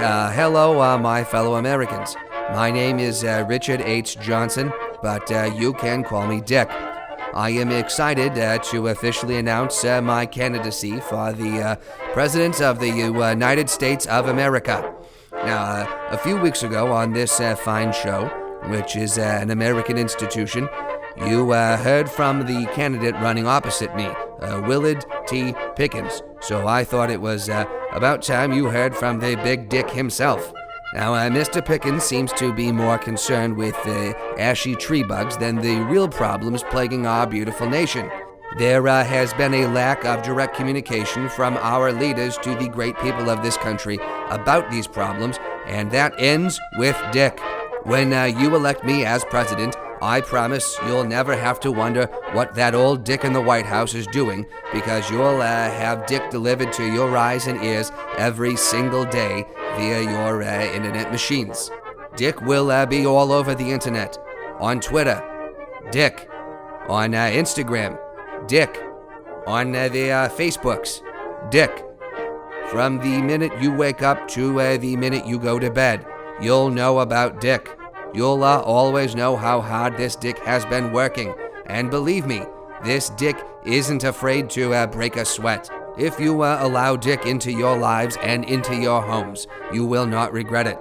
Hello, my fellow Americans. My name is Richard H. Johnson, but you can call me Dick. I am excited to officially announce my candidacy for the President of the United States of America. Now, a few weeks ago on this fine show, which is an American institution, you heard from the candidate running opposite me, Willard T. Pickens. So I thought it was about time you heard from the big dick himself. Now, Mr. Pickens seems to be more concerned with ashy tree bugs than the real problems plaguing our beautiful nation. There has been a lack of direct communication from our leaders to the great people of this country about these problems, and that ends with Dick. When you elect me as president, I promise you'll never have to wonder what that old dick in the White House is doing, because you'll have dick delivered to your eyes and ears every single day via your internet machines. Dick will be all over the internet. On Twitter, Dick. On Instagram, Dick. On the Facebooks, Dick. From the minute you wake up to the minute you go to bed, you'll know about Dick. You'll always know how hard this dick has been working. And believe me, this dick isn't afraid to break a sweat. If you allow Dick into your lives and into your homes, you will not regret it.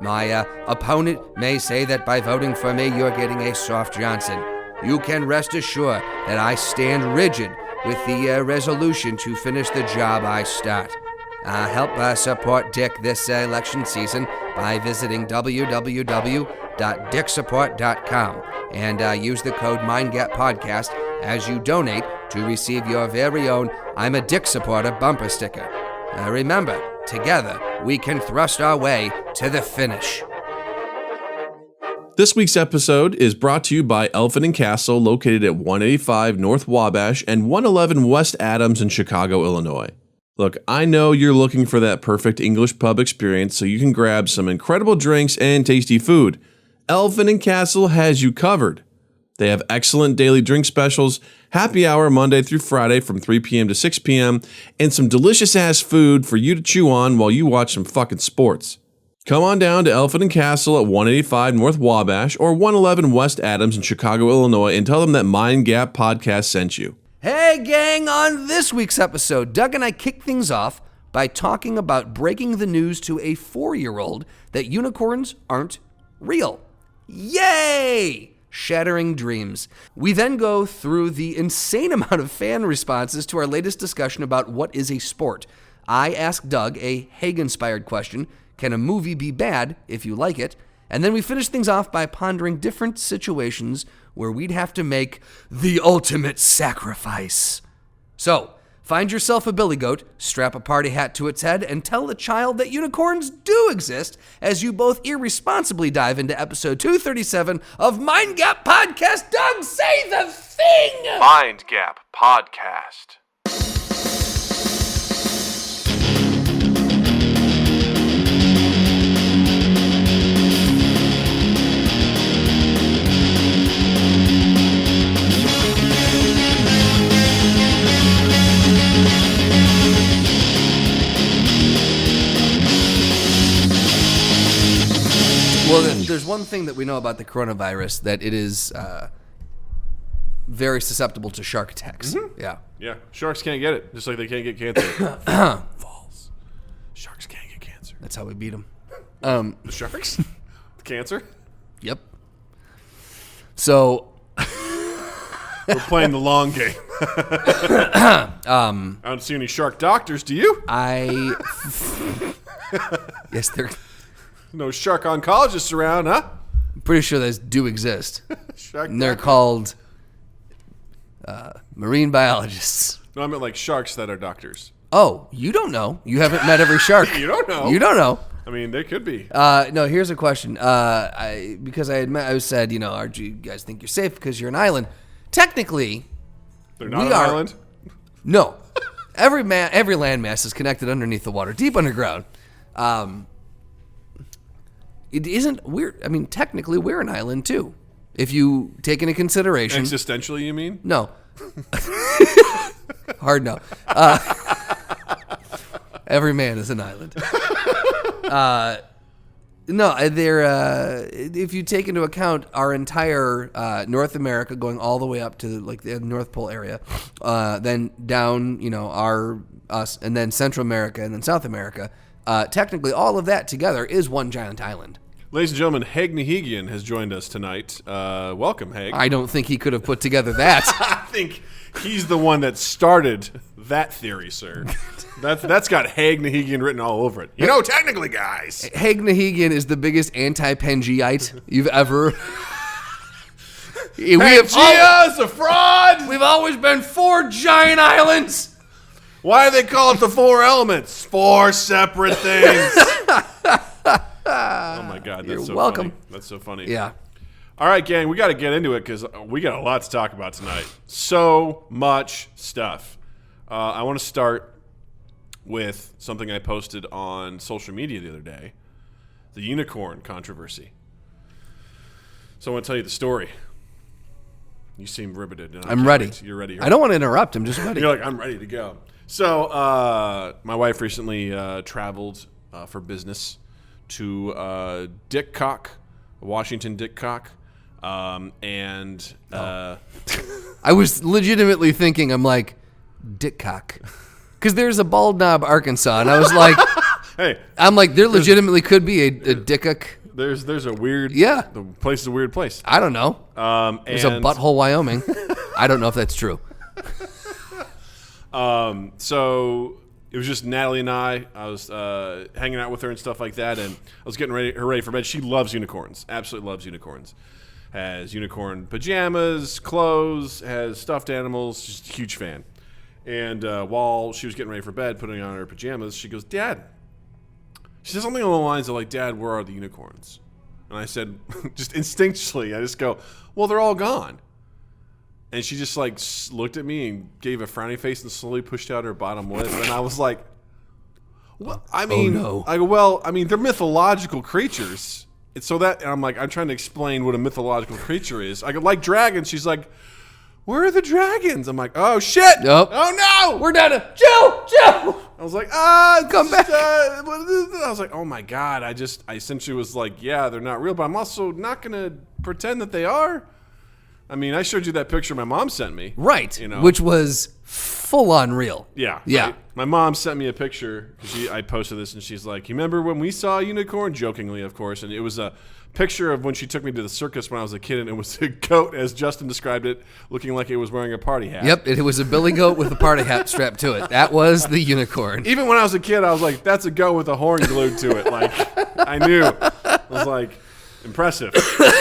My opponent may say that by voting for me, you're getting a soft Johnson. You can rest assured that I stand rigid with the resolution to finish the job I start. Help support Dick this election season by visiting www.dicksupport.com and use the code MindGapPodcast as you donate to receive your very own I'm a Dick Supporter bumper sticker. Remember, together we can thrust our way to the finish. This week's episode is brought to you by Elephant and Castle, located at 185 North Wabash and 111 West Adams in Chicago, Illinois. Look, I know you're looking for that perfect English pub experience so you can grab some incredible drinks and tasty food. Elephant and Castle has you covered. They have excellent daily drink specials, happy hour Monday through Friday from 3 p.m. to 6 p.m., and some delicious-ass food for you to chew on while you watch some fucking sports. Come on down to Elephant and Castle at 185 North Wabash or 111 West Adams in Chicago, Illinois, and tell them that Mind Gap Podcast sent you. Hey gang, on this week's episode, Doug and I kick things off by talking about breaking the news to a 4-year-old that unicorns aren't real. Yay! Shattering dreams. We then go through the insane amount of fan responses to our latest discussion about what is a sport. I ask Doug a Haig-inspired question: can a movie be bad if you like it? And then we finish things off by pondering different situations where we'd have to make the ultimate sacrifice. So, find yourself a billy goat, strap a party hat to its head, and tell the child that unicorns do exist as you both irresponsibly dive into episode 237 of Mind Gap Podcast. Doug, say the thing! Mind Gap Podcast. Well, there's one thing that we know about the coronavirus, that it is very susceptible to shark attacks. Mm-hmm. Yeah. Yeah, sharks can't get it, just like they can't get cancer. False. Sharks can't get cancer. That's how we beat them. The sharks? The cancer? Yep. So... We're playing the long game. I don't see any shark doctors, do you? Yes, there... No shark oncologists around, huh? I'm pretty sure those do exist. Shark And they're doctor. called marine biologists. No, I meant like sharks that are doctors. Oh, you don't know. You haven't met every shark. You don't know. You don't know. I mean, they could be. No, here's a question. Because I said, do you guys think you're safe because you're an island? Technically, They're not an island? No. Every landmass is connected underneath the water, deep underground. It isn't weird. I mean, technically, we're an island too, if you take into consideration. Existentially, you mean? No. Hard no. Every man is an island. No, they're if you take into account our entire North America going all the way up to like the North Pole area, then down, us, and then Central America and then South America. Technically, all of that together is one giant island. Ladies and gentlemen, Haig Nahigian has joined us tonight. Welcome, Haig. I don't think he could have put together that. I think he's the one that started that theory, sir. That's got Haig Nahigian written all over it. Technically, guys. Haig Nahigian is the biggest anti-Pangeite you've ever... Pangea's a fraud! We've always been 4 giant islands! Why do they call it the 4 elements? 4 separate things. Oh, my God. That's You're so welcome. funny. That's so funny. Yeah. All right, gang, we got to get into it because we got a lot to talk about tonight. So much stuff. I want to start with something I posted on social media the other day, the unicorn controversy. So I want to tell you the story. You seem riveted. I'm ready. You're ready. I don't want to interrupt. I'm just ready. You're like, I'm ready to go. So my wife recently traveled for business to Dick Cock, Washington Dick Cock. I was legitimately thinking, I'm like, Dick Cock. Because there's a Bald Knob, Arkansas, and I was like, hey, I'm like, there legitimately could be a Dickock. There's a weird, the place is a weird place. I don't know. There's a Butthole, Wyoming. I don't know if that's true. So it was just Natalie and I. I was hanging out with her and stuff like that, and I was getting her ready for bed. She loves unicorns, absolutely loves unicorns. Has unicorn pajamas, clothes, has stuffed animals, just a huge fan. And while she was getting ready for bed, putting on her pajamas, she goes, Dad. She said something along the lines of like, Dad, where are the unicorns? And I said, just instinctually, I just go, well, they're all gone. And she just like looked at me and gave a frowny face and slowly pushed out her bottom lip. And I was like, well, I mean, no. I go, well, I mean, they're mythological creatures. And so that, and I'm like, I'm trying to explain what a mythological creature is. I go, like dragons. She's like, where are the dragons? I'm like, oh shit! Nope. Oh no! We're down to Joe. I was like, come back. I was like, oh my God! I essentially was like, yeah, they're not real, but I'm also not gonna pretend that they are. I mean, I showed you that picture my mom sent me, right? Which was full on real. Yeah, yeah. Right? My mom sent me a picture because I posted this, and she's like, you remember when we saw a unicorn? Jokingly, of course, and it was a picture of when she took me to the circus when I was a kid, and it was a goat, as Justin described it, looking like it was wearing a party hat. Yep, it was a billy goat with a party hat strapped to it. That was the unicorn. Even when I was a kid, I was like, that's a goat with a horn glued to it. Like, I knew. I was like, impressive.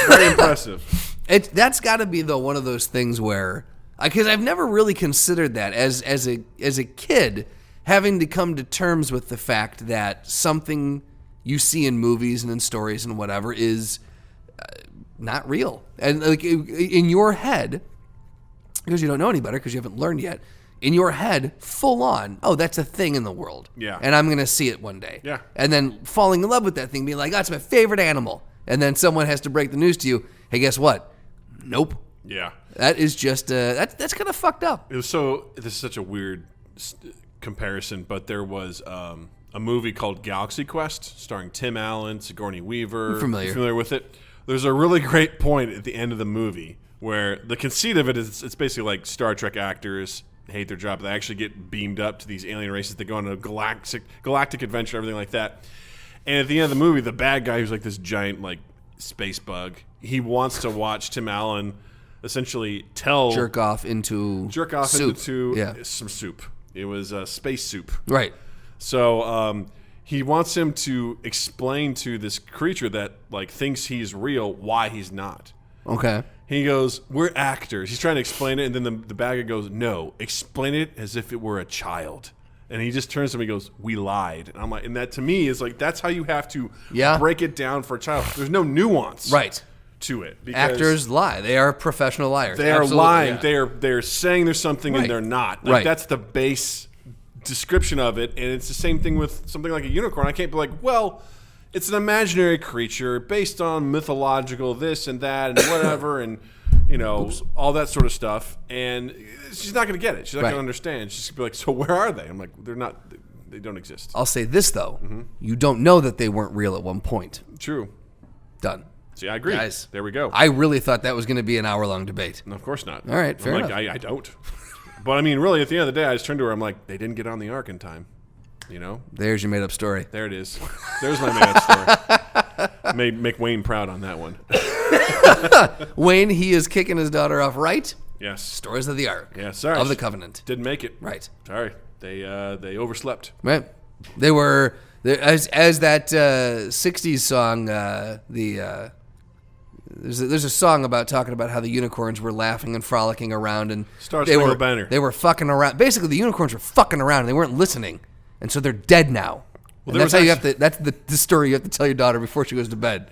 Very impressive. That's got to be, though, one of those things where, because I've never really considered that as a kid, having to come to terms with the fact that something you see in movies and in stories and whatever is not real. And like in your head, because you don't know any better because you haven't learned yet, in your head, full on, oh, that's a thing in the world. Yeah. And I'm going to see it one day. Yeah. And then falling in love with that thing, being like, that's my favorite animal. And then someone has to break the news to you, hey, guess what? Nope. Yeah. That is just, that's kind of fucked up. This is such a weird comparison, but there was a movie called Galaxy Quest starring Tim Allen, Sigourney Weaver. I'm familiar. You familiar with it? There's a really great point at the end of the movie where the conceit of it is it's basically like Star Trek actors hate their job, but they actually get beamed up to these alien races that go on a galactic adventure, everything like that. And at the end of the movie, the bad guy, who's like this giant like space bug, he wants to watch Tim Allen essentially jerk off into some soup. It was space soup. Right. So he wants him to explain to this creature that like thinks he's real why he's not. Okay. He goes, we're actors. He's trying to explain it, and then the bad guy goes, no, explain it as if it were a child. And he just turns to me and goes, we lied. And I'm like, and that to me is like, that's how you have to break it down for a child. There's no nuance to it. Actors lie. They are professional liars. They are lying. Yeah. They're saying there's something and they're not. Like that's the base description of it. And it's the same thing with something like a unicorn. I can't be like, well, it's an imaginary creature based on mythological this and that and whatever and all that sort of stuff. And she's not going to get it. She's not going to understand. She's going to be like, so where are they? I'm like, they're not they don't exist. I'll say this, though. You don't know that they weren't real at one point. True. Done. See, I agree. Guys, there we go. I really thought that was going to be an hour-long debate. No, of course not. All right, fair enough. I don't. But, I mean, really, at the end of the day, I just turned to her. I'm like, they didn't get on the ark in time. You know? There's your made-up story. There it is. There's my made-up story. Make Wayne proud on that one. Wayne, he is kicking his daughter off right. Yes. Stories of the Ark. Yeah, sorry. Of the Covenant. Didn't make it. Right. Sorry. They overslept. Right. They were, as that 60s song, there's a song about talking about how the unicorns were laughing and frolicking around, and Star-Spangled Banner. They were fucking around. Basically, the unicorns were fucking around, and they weren't listening, and so they're dead now. Well, and that's how you have to. That's the story you have to tell your daughter before she goes to bed.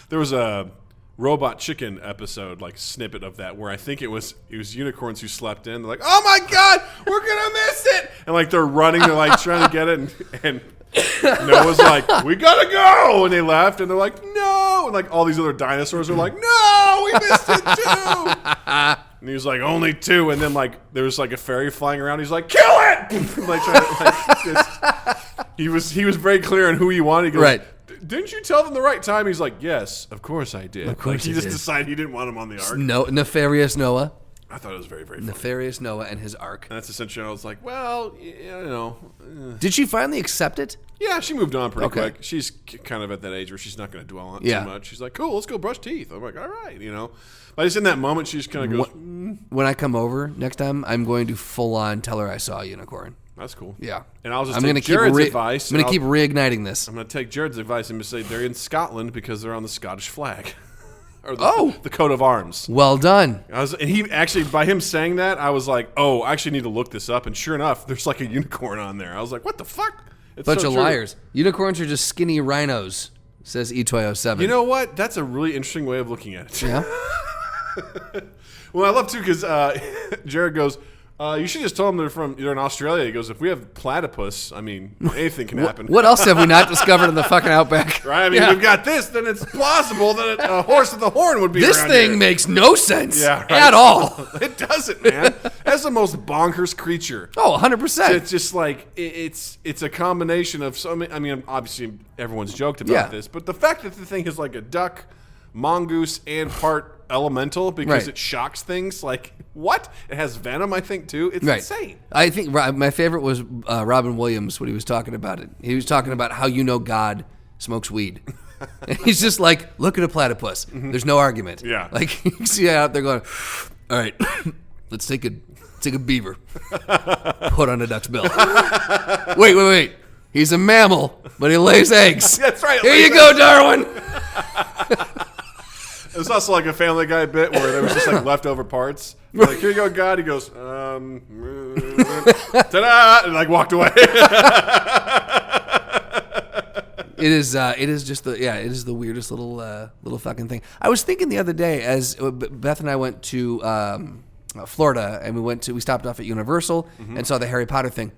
There was a Robot Chicken episode, like snippet of that, where I think it was unicorns who slept in. They're like, "Oh my god, we're gonna miss it!" And like they're running, they're like trying to get it, and Noah's like, "We gotta go!" And they left, and they're like, "No!" And like all these other dinosaurs are like, "No, we missed it too!" And he was like, "Only two." And then like there was like a fairy flying around. He's like, "Kill it!" Like, he was very clear on who he wanted. He goes, Right. "Didn't you tell them the right time?" He's like, "Yes, of course I did." Of course like, he he just did. decided he didn't want him on the ark. No, nefarious Noah. I thought it was very, very funny. Nefarious Noah and his ark. And that's essentially, I was like, well, Did she finally accept it? yeah, she moved on pretty Okay. quick. She's kind of at that age where she's not going to dwell on it Yeah. too much. She's like, cool, let's go brush teeth. I'm like, all right, But just in that moment, she just kind of goes, When I come over next time, I'm going to full on tell her I saw a unicorn. that's cool. Yeah. And I'll just I'm take gonna Jared's advice. I'm going to keep reigniting this. I'm going to take Jared's advice and just say they're in Scotland because they're on the Scottish flag. Or the coat of arms. Well done. And he actually, by him saying that, I was like, oh, I actually need to look this up. And sure enough, there's like a unicorn on there. I was like, what the fuck? It's Bunch so of true. liars. Unicorns are just skinny rhinos, says E-Toy07. You know what? That's a really interesting way of looking at it. Yeah. Well, I love too because Jared goes, you should just tell them they're in Australia. He goes, if we have platypus, I mean, anything can happen. What else have we not discovered in the fucking outback? Right? I mean, we've got this, then it's plausible that a horse with a horn would be This around thing here. makes no sense right? at all. It doesn't, man. That's the most bonkers creature. Oh, 100%. It's just like it's a combination of so many. I mean, obviously everyone's joked about Yeah. this, but the fact that the thing is like a duck, mongoose, and part elemental because Right. it shocks things. Like what? It has venom, I think, too. It's Right. insane. I think my favorite was Robin Williams when he was talking about it. He was talking about how God smokes weed. And he's just like, look at a platypus. There's no argument. Yeah. Like you see it out there going, all right, let's take a beaver, put on a duck's bill. Wait. He's a mammal, but he lays eggs. That's right. Here you go, Darwin. It was also like a Family Guy bit where there was just like leftover parts. Like, here you go, God. He goes, ta-da, and like walked away. It is just it is the weirdest little fucking thing. I was thinking the other day as Beth and I went to Florida and we stopped off at Universal and saw the Harry Potter thing.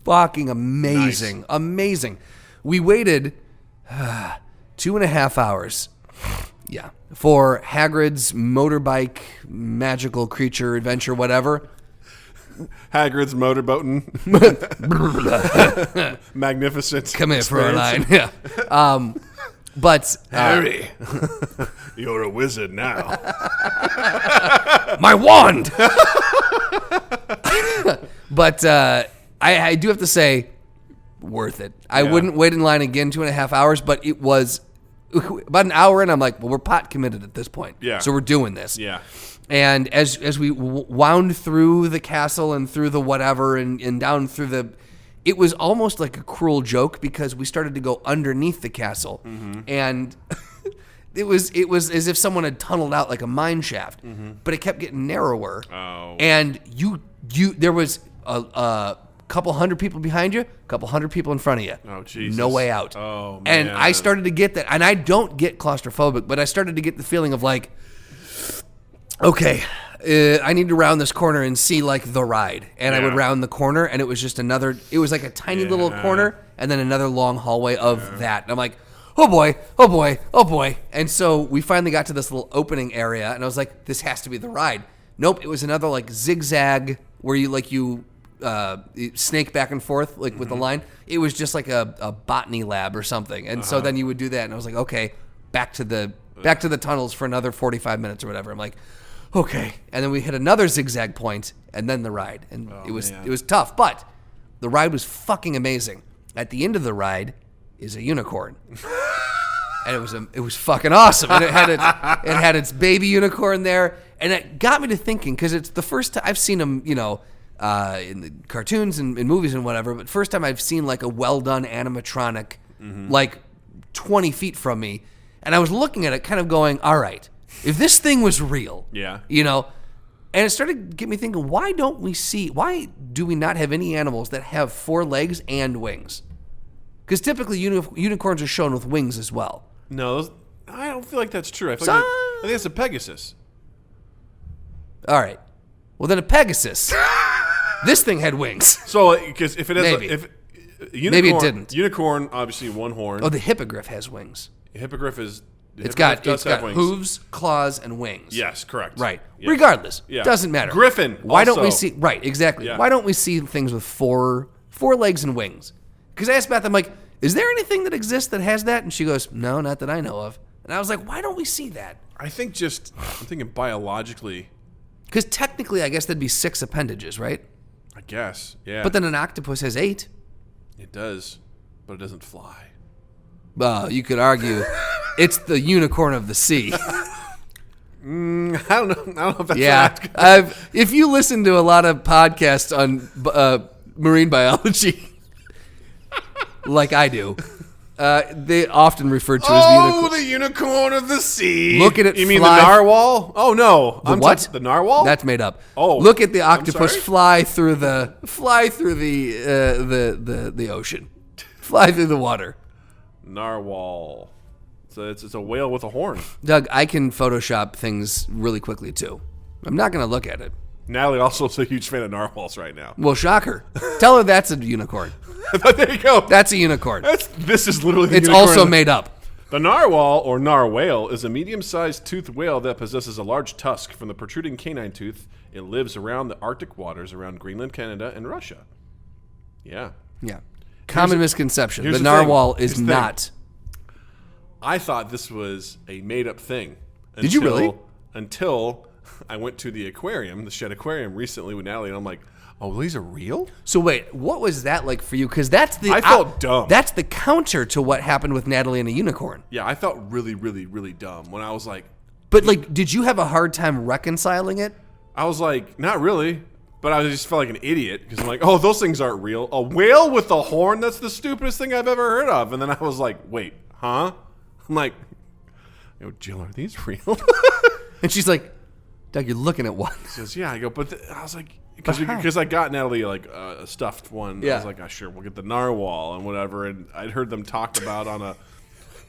Fucking amazing. Nice. Amazing. We waited 2.5 hours. Yeah. For Hagrid's motorbike magical creature adventure whatever. Hagrid's motorboating. Magnificent. Come here for a line. experience. Yeah. But Harry, you're a wizard now. my wand. But I do have to say, worth it. I wouldn't wait in line again 2.5 hours, but it was about an hour in. I'm like, well, we're pot committed at this point. Yeah. So we're doing this. Yeah. And as we wound through the castle and through the whatever and down through the, it was almost like a cruel joke because we started to go underneath the castle, and it was as if someone had tunneled out like a mine shaft, but it kept getting narrower. Oh. And you there was a couple hundred people behind you, a couple hundred people in front of you. Oh, Jesus. No way out. Oh, And man. I started to get that, and I don't get claustrophobic, but I started to get the feeling of like, okay, I need to round this corner and see like the ride. And I would Yeah. round the corner, and it was just it was like a tiny little corner and then another long hallway of that. And I'm like, oh boy, oh boy, oh boy. And so we finally got to this little opening area, and I was like, this has to be the ride. Nope, it was another like zigzag where you snake back and forth like with the line. It was just like a botany lab or something. And so then you would do that, and I was like, okay, back to the tunnels for another 45 minutes or whatever. I'm like, okay. And then we hit another zigzag point, and then the ride, and it was tough, but the ride was fucking amazing. At the end of the ride is a unicorn. And it was fucking awesome. And it had its baby unicorn there, and it got me to thinking, because it's the first time I've seen them, in the cartoons and in movies and whatever. But first time I've seen like a well done animatronic, like 20 feet from me, and I was looking at it, kind of going, all right, if this thing was real, and it started to get me thinking, why do we not have any animals that have 4 legs and wings? Because typically unicorns are shown with wings as well. No, I don't feel like that's true. I think it's a Pegasus. All right. Well, then a Pegasus. This thing had wings. So, because if it has, Maybe it didn't. Unicorn, obviously one horn. Oh, the hippogriff has wings. Hippogriff is. It's got hooves, claws, and wings. Yes, correct. Right. Yes. Regardless, doesn't matter. Griffin. Why also. don't we see? Right. Exactly. Yeah. Why don't we see things with four legs and wings? Because I asked Beth, I'm like, is there anything that exists that has that? And she goes, no, not that I know of. And I was like, why don't we see that? I think I'm thinking biologically. Because technically, I guess there'd be 6 appendages, right? I guess, yeah. But then an octopus has 8. It does, but it doesn't fly. Well, you could argue it's the unicorn of the sea. I don't know if that's if you listen to a lot of podcasts on marine biology, like I do, they often refer to as the unicorn. Oh, the unicorn of the sea. Look at it. You mean the narwhal? Oh no, the narwhal? That's made up. Oh, look at the octopus fly through the ocean, fly through the water. Narwhal. So it's a whale with a horn. Doug, I can Photoshop things really quickly too. I'm not going to look at it. Natalie also is a huge fan of narwhals right now. Well, shocker. Tell her that's a unicorn. There you go. That's a unicorn. This is literally the It's unicorn. also made up. The narwhal, or narwhale, is a medium-sized toothed whale that possesses a large tusk from the protruding canine tooth. It lives around the Arctic waters around Greenland, Canada, and Russia. Yeah. Yeah. Common misconception. here's The the narwhal thing. is Here's the not. I thought this was a made-up thing. Did you really? Until I went to the aquarium, the Shed Aquarium, recently with Natalie, and I'm like, oh, these are real? So wait, what was that like for you? Because that's the I felt dumb. That's the counter to what happened with Natalie and a unicorn. Yeah, I felt really, really, really dumb when I was like... But like, did you have a hard time reconciling it? I was like, not really. But I just felt like an idiot because I'm like, oh, those things aren't real. A whale with a horn? That's the stupidest thing I've ever heard of. And then I was like, wait, huh? I'm like, yo, Jill, are these real? And she's like, Doug, you're looking at one. She says, yeah. I go, but I was like, because I got Natalie like a stuffed one. Yeah. I was like, oh, sure, we'll get the narwhal and whatever. And I'd heard them talked about on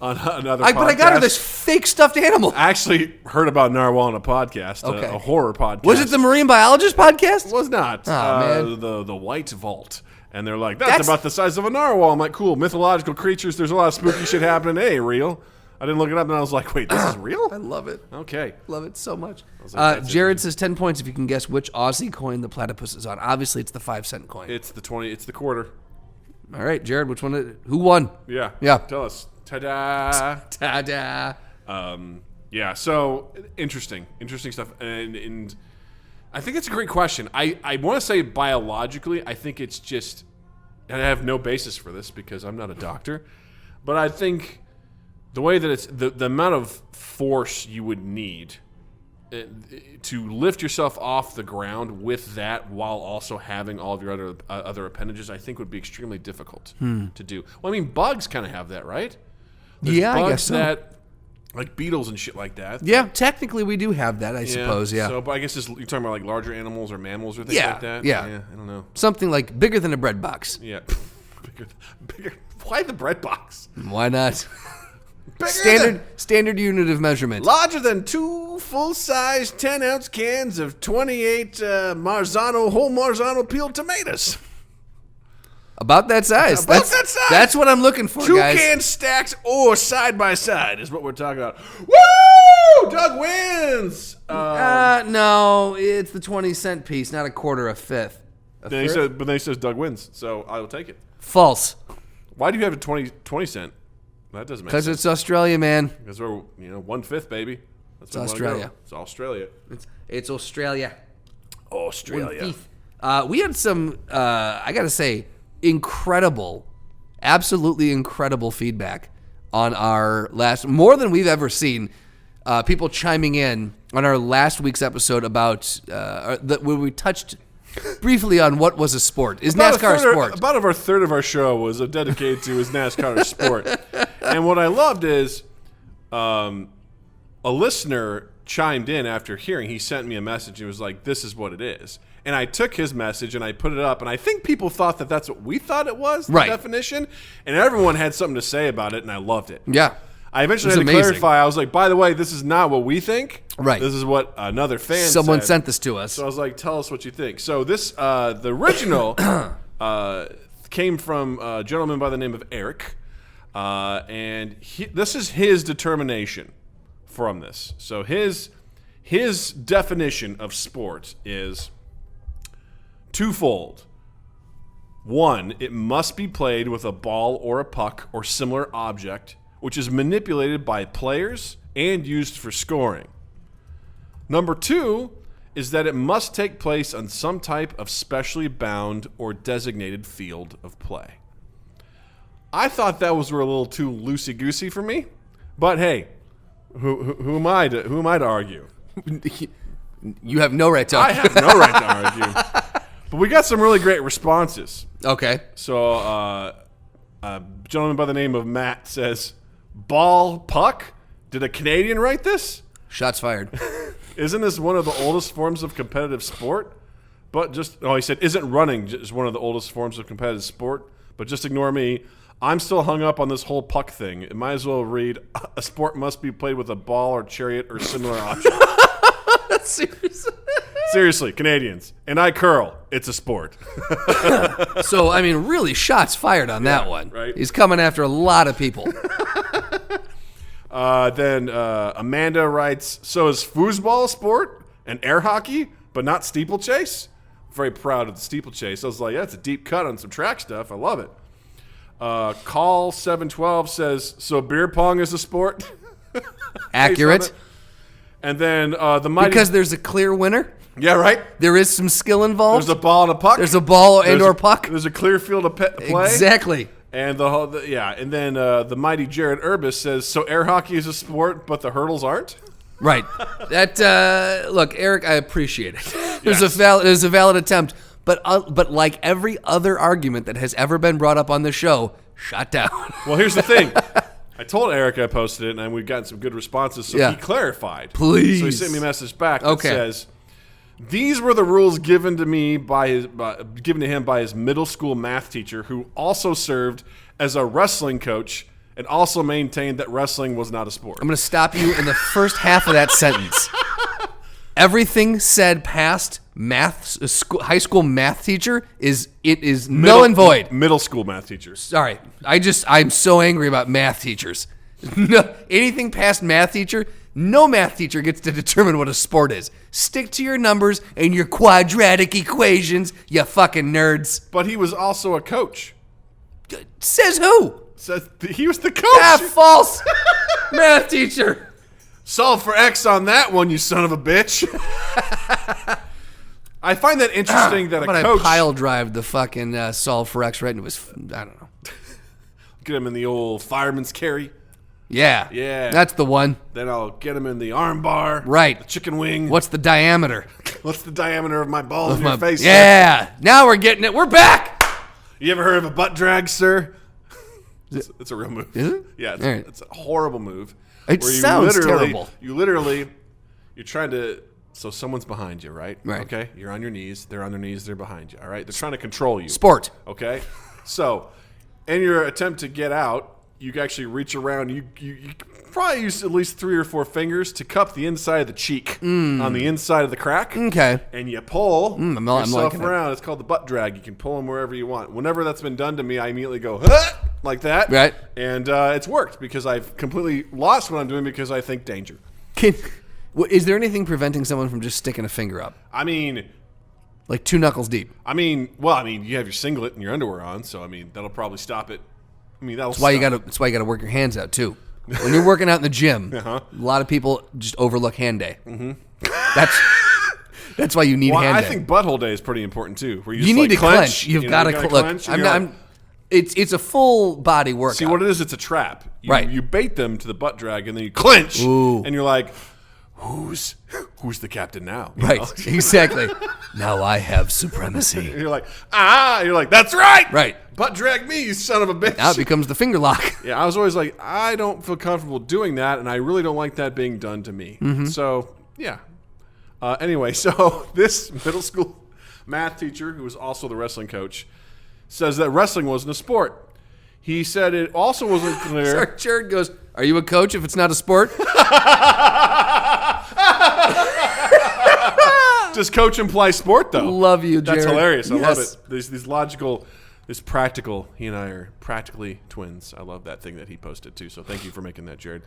another podcast. But I got her this fake stuffed animal. I actually heard about narwhal on a podcast, Okay. a horror podcast. Was it the Marine Biologist podcast? It was not. Oh, man. The White Vault. And they're like, that's about the size of a narwhal. I'm like, cool, mythological creatures. There's a lot of spooky shit happening. Hey, real. I didn't look it up, and I was like, wait, this is real? I love it. Okay. Love it so much. Like, Jared says 10 points if you can guess which Aussie coin the platypus is on. Obviously, it's the 5-cent coin. It's the 20. It's the quarter. All right, Jared, which one? Who won? Yeah. Yeah. Tell us. Ta-da. Ta-da. Yeah, so interesting stuff. And I think it's a great question. I want to say biologically, I think it's just, and I have no basis for this because I'm not a doctor, but I think the way that it's, the amount of force you would need to lift yourself off the ground with that while also having all of your other appendages, I think would be extremely difficult to do. Well, I mean, bugs kind of have that, right? There's Yeah, bugs I guess so. that, like beetles and shit like that. Yeah, technically we do have that, I suppose, yeah. So, but I guess you're talking about like larger animals or mammals or things Yeah, like that? yeah. I don't know. Something like bigger than a bread box. Yeah. Bigger. Why the bread box? Why not? Bigger Standard unit of measurement. larger than 2 full-size 10-ounce cans of 28 whole Marzano peeled tomatoes. About that size. About that size. That's what I'm looking for, 2 guys. cans stacked or side by side is what we're talking about. Woo! Doug wins. No, it's the 20-cent piece, not a quarter, a fifth. Then he says Doug wins, so I will take it. False. Why do you have a 20 cent? That doesn't make sense. Because it's Australia, man. Because we're 1/5, baby. That's It's Australia. It's Australia. It's Australia. Australia. We had some, I got to say, incredible, absolutely incredible feedback on our more than we've ever seen. People chiming in on our last week's episode about when we touched briefly on what was a sport. Is NASCAR a sport? About a third of our show was dedicated to is NASCAR a sport. And what I loved is a listener chimed in after hearing. He sent me a message and was like, this is what it is. And I took his message and I put it up. And I think people thought that that's what we thought it was, the definition. And everyone had something to say about it, and I loved it. Yeah. I eventually had to clarify. I was like, by the way, this is not what we think. Right. This is what another fan Someone said. sent this to us. So I was like, tell us what you think. So this, the original came from a gentleman by the name of Eric. And this is his determination from this. So his definition of sport is twofold. One, it must be played with a ball or a puck or similar object, which is manipulated by players and used for scoring. Number two is that it must take place on some type of specially bound or designated field of play. I thought that was a little too loosey-goosey for me, but hey, who am I to argue? You have no right to I argue. have no right to argue. But we got some really great responses. Okay. So a gentleman by the name of Matt says, ball puck? Did a Canadian write this? Shots fired. Isn't this one of the oldest forms of competitive sport? But he said, isn't running just one of the oldest forms of competitive sport? But just ignore me. I'm still hung up on this whole puck thing. It might as well read, a sport must be played with a ball or chariot or similar object. Seriously, Canadians. And I curl. It's a sport. So, I mean, really, shots fired on that one. Right. He's coming after a lot of people. Then Amanda writes, so is foosball a sport and air hockey, but not steeplechase? Very proud of the steeplechase. I was like, yeah, it's a deep cut on some track stuff. I love it. Call 712 says, so beer pong is a sport? Accurate. And then the mighty... Because there's a clear winner? Yeah, right? There is some skill involved? There's a ball and a puck. There's a ball or puck? There's a clear field of play. Exactly. And and then the mighty Jared Urbis says, so air hockey is a sport, but the hurdles aren't? Right. That look, Eric, I appreciate it. It was a valid attempt, but like every other argument that has ever been brought up on the show, shot down. Well, here's the thing. I told Eric I posted it, and we've gotten some good responses, so he clarified. Please. So he sent me a message back that says, these were the rules given to him by his middle school math teacher, who also served as a wrestling coach and also maintained that wrestling was not a sport. I'm going to stop you in the first half of that sentence. Everything said past high school math teacher is null and void. Middle school math teachers. Sorry. I'm so angry about math teachers. No, anything past math teacher, no math teacher gets to determine what a sport is. Stick to your numbers and your quadratic equations, you fucking nerds. But he was also a coach. Says who? Says he was the coach. Ah, false. Math teacher. Solve for X on that one, you son of a bitch. I find that interesting that a coach... I pile drive the fucking solve for X right into his... I don't know. Get him in the old fireman's carry. Yeah. Yeah. That's the one. Then I'll get him in the arm bar. Right. The chicken wing. What's the diameter? What's the diameter of my balls in your face? Yeah. Sir? Now we're getting it. We're back. You ever heard of a butt drag, sir? It's a real move. Is it? Yeah. It's a horrible move. It sounds terrible. You're trying to... So someone's behind you, right? Right. Okay? You're on your knees. They're on their knees. They're behind you, all right? They're trying to control you. Sport. Okay? So, in your attempt to get out, you actually reach around. You probably use at least 3 or 4 fingers to cup the inside of the cheek on the inside of the crack. Okay. And you pull yourself I'm around. It's called the butt drag. You can pull them wherever you want. Whenever that's been done to me, I immediately go, huh! Like that. Right. And it's worked because I've completely lost what I'm doing because I think danger. Is there anything preventing someone from just sticking a finger up? I mean, Like 2 knuckles deep. I mean, you have your singlet and your underwear on, so I mean that'll probably stop it. I mean that's why you gotta work your hands out too. When you're working out in the gym, Uh-huh. a lot of people just overlook hand day. Mm-hmm. That's why you need hand day. I think butthole day is pretty important too. Where you need to clench. You've got to clench. Look, it's a full body workout. See what it is? It's a trap. Right. You bait them to the butt drag, and then you clench, Ooh. and you're like, "Who's the captain now?" You Right. know? Exactly. Now I have supremacy. And you're like, You're like, "That's right." Right. Butt drag me, you son of a bitch. Now it becomes the finger lock. Yeah, I was always like, I don't feel comfortable doing that, and I really don't like that being done to me. Mm-hmm. So, yeah. Anyway, so this middle school math teacher, who was also the wrestling coach, says that wrestling wasn't a sport. He said it also wasn't clear. Sorry, Jared goes, "Are you a coach if it's not a sport?" Does coach imply sport, though? Love you, Jared. That's hilarious. I Yes. love it. These logical, this practical. He and I are practically twins. I love that thing that he posted, too. So thank you for making that, Jared.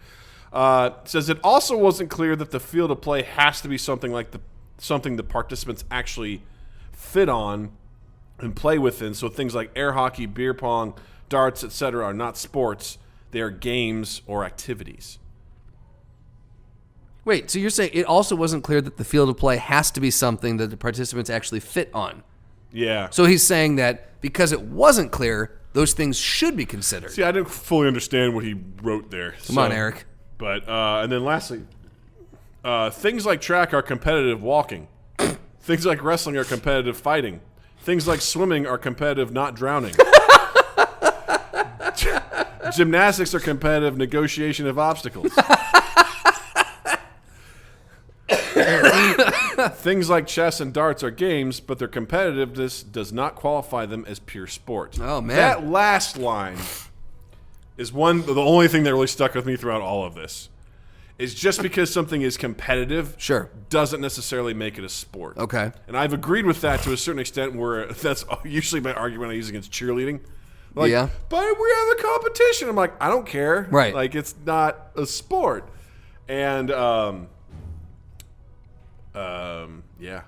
Says it also wasn't clear that the field of play has to be something like something the participants actually fit on and play within. So things like air hockey, beer pong, darts, etc., are not sports. They are games or activities. Wait, so you're saying it also wasn't clear that the field of play has to be something that the participants actually fit on? Yeah. So he's saying that because it wasn't clear, those things should be considered. See, I didn't fully understand what he wrote there. Come on, Eric. But and then lastly, things like track are competitive walking. Things like wrestling are competitive fighting. Things like swimming are competitive not drowning. Gymnastics are competitive negotiation of obstacles. Things like chess and darts are games, but their competitiveness does not qualify them as pure sport. Oh, man. That last line is the only thing that really stuck with me throughout all of this. Is just because something is competitive Sure. doesn't necessarily make it a sport. Okay. And I've agreed with that to a certain extent, where that's usually my argument I use against cheerleading. Like, Yeah. but we have a competition. I'm like, I don't care. Right. Like, it's not a sport. And, yeah,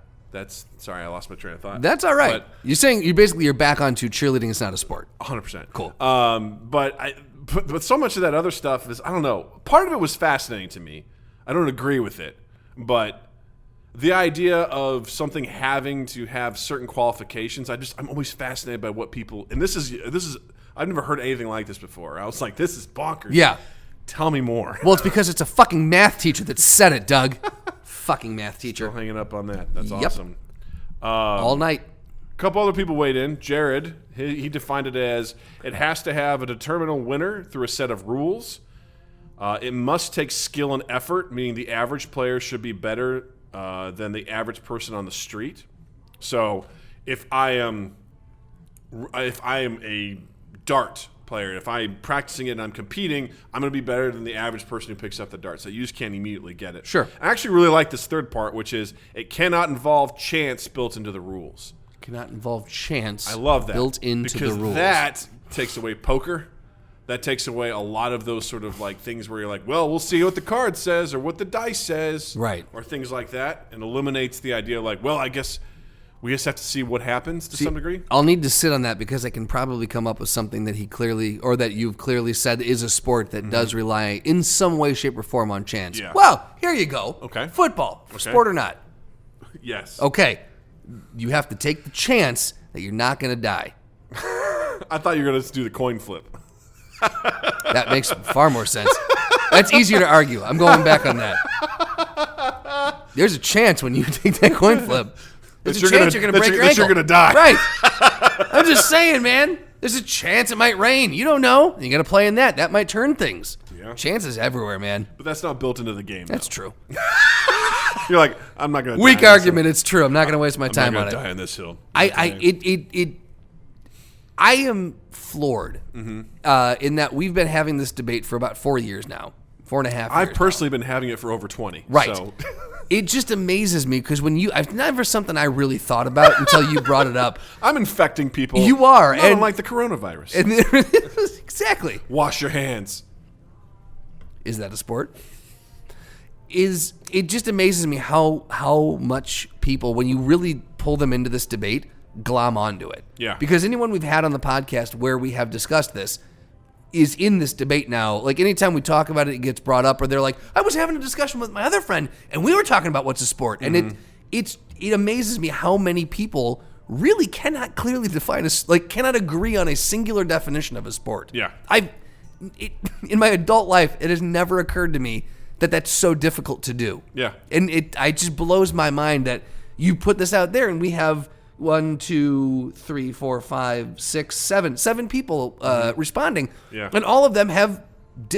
sorry, I lost my train of thought. That's all right. You're saying you're back onto cheerleading is not a sport. 100%. Cool. But so much of that other stuff is, I don't know. Part of it was fascinating to me. I don't agree with it. But the idea of something having to have certain qualifications, I'm always fascinated by what people, and this is I've never heard anything like this before. I was like, this is bonkers. Yeah. Tell me more. Well, it's because it's a fucking math teacher that said it, Doug. Fucking math teacher. Still hanging up on that. That's Yep. awesome. All night. A couple other people weighed in. Jared, he defined it as it has to have a determinable winner through a set of rules. It must take skill and effort, meaning the average player should be better than the average person on the street. So if I am a dart player, if I'm practicing it and I'm competing, I'm going to be better than the average person who picks up the darts. So you just can't immediately get it. Sure. I actually really like this third part, which is it cannot involve chance built into the rules. Cannot involve chance. I love that. Built into the rules. Because that takes away poker. That takes away a lot of those sort of like things where you're like, well, we'll see what the card says or what the dice says. Right. Or things like that. And eliminates the idea like, well, I guess we just have to see what happens to some degree. I'll need to sit on that because I can probably come up with something that he clearly, or that you've clearly said is a sport that does rely in some way, shape, or form on chance. Yeah. Well, here you go. Okay. Football, Okay. sport or not. Yes. Okay. You have to take the chance that you're not going to die. I thought you were going to do the coin flip. That makes far more sense. That's easier to argue. I'm going back on that. There's a chance when you take that coin flip. There's a chance you're going to break your ankle. You're going to die. Right. I'm just saying, man. There's a chance it might rain. You don't know. You got to play in that. That might turn things. Yeah. Chances everywhere, man. But that's not built into the game. That's true. You're like, I'm not going to Weak argument. It's true. I'm not going to waste my time on it. die on this hill. I am floored in that we've been having this debate for about 4 years now. 4.5 years. I've personally been having it for over 20. Right. So. It just amazes me because I've never something I really thought about until you brought it up. I'm infecting people. You are. Not unlike the coronavirus. And exactly. Wash your hands. Is that a sport? It just amazes me how much people, when you really pull them into this debate glom onto it. Yeah. Because anyone we've had on the podcast where we have discussed this is in this debate now. Like, anytime we talk about it, it gets brought up, or they're like, I was having a discussion with my other friend, and we were talking about what's a sport. And it amazes me how many people really cannot clearly define cannot agree on a singular definition of a sport. Yeah. In my adult life, it has never occurred to me that that's so difficult to do. Yeah. And it just blows my mind that you put this out there, and we have 1, 2, 3, 4, 5, 6, 7 people responding. Yeah. And all of them have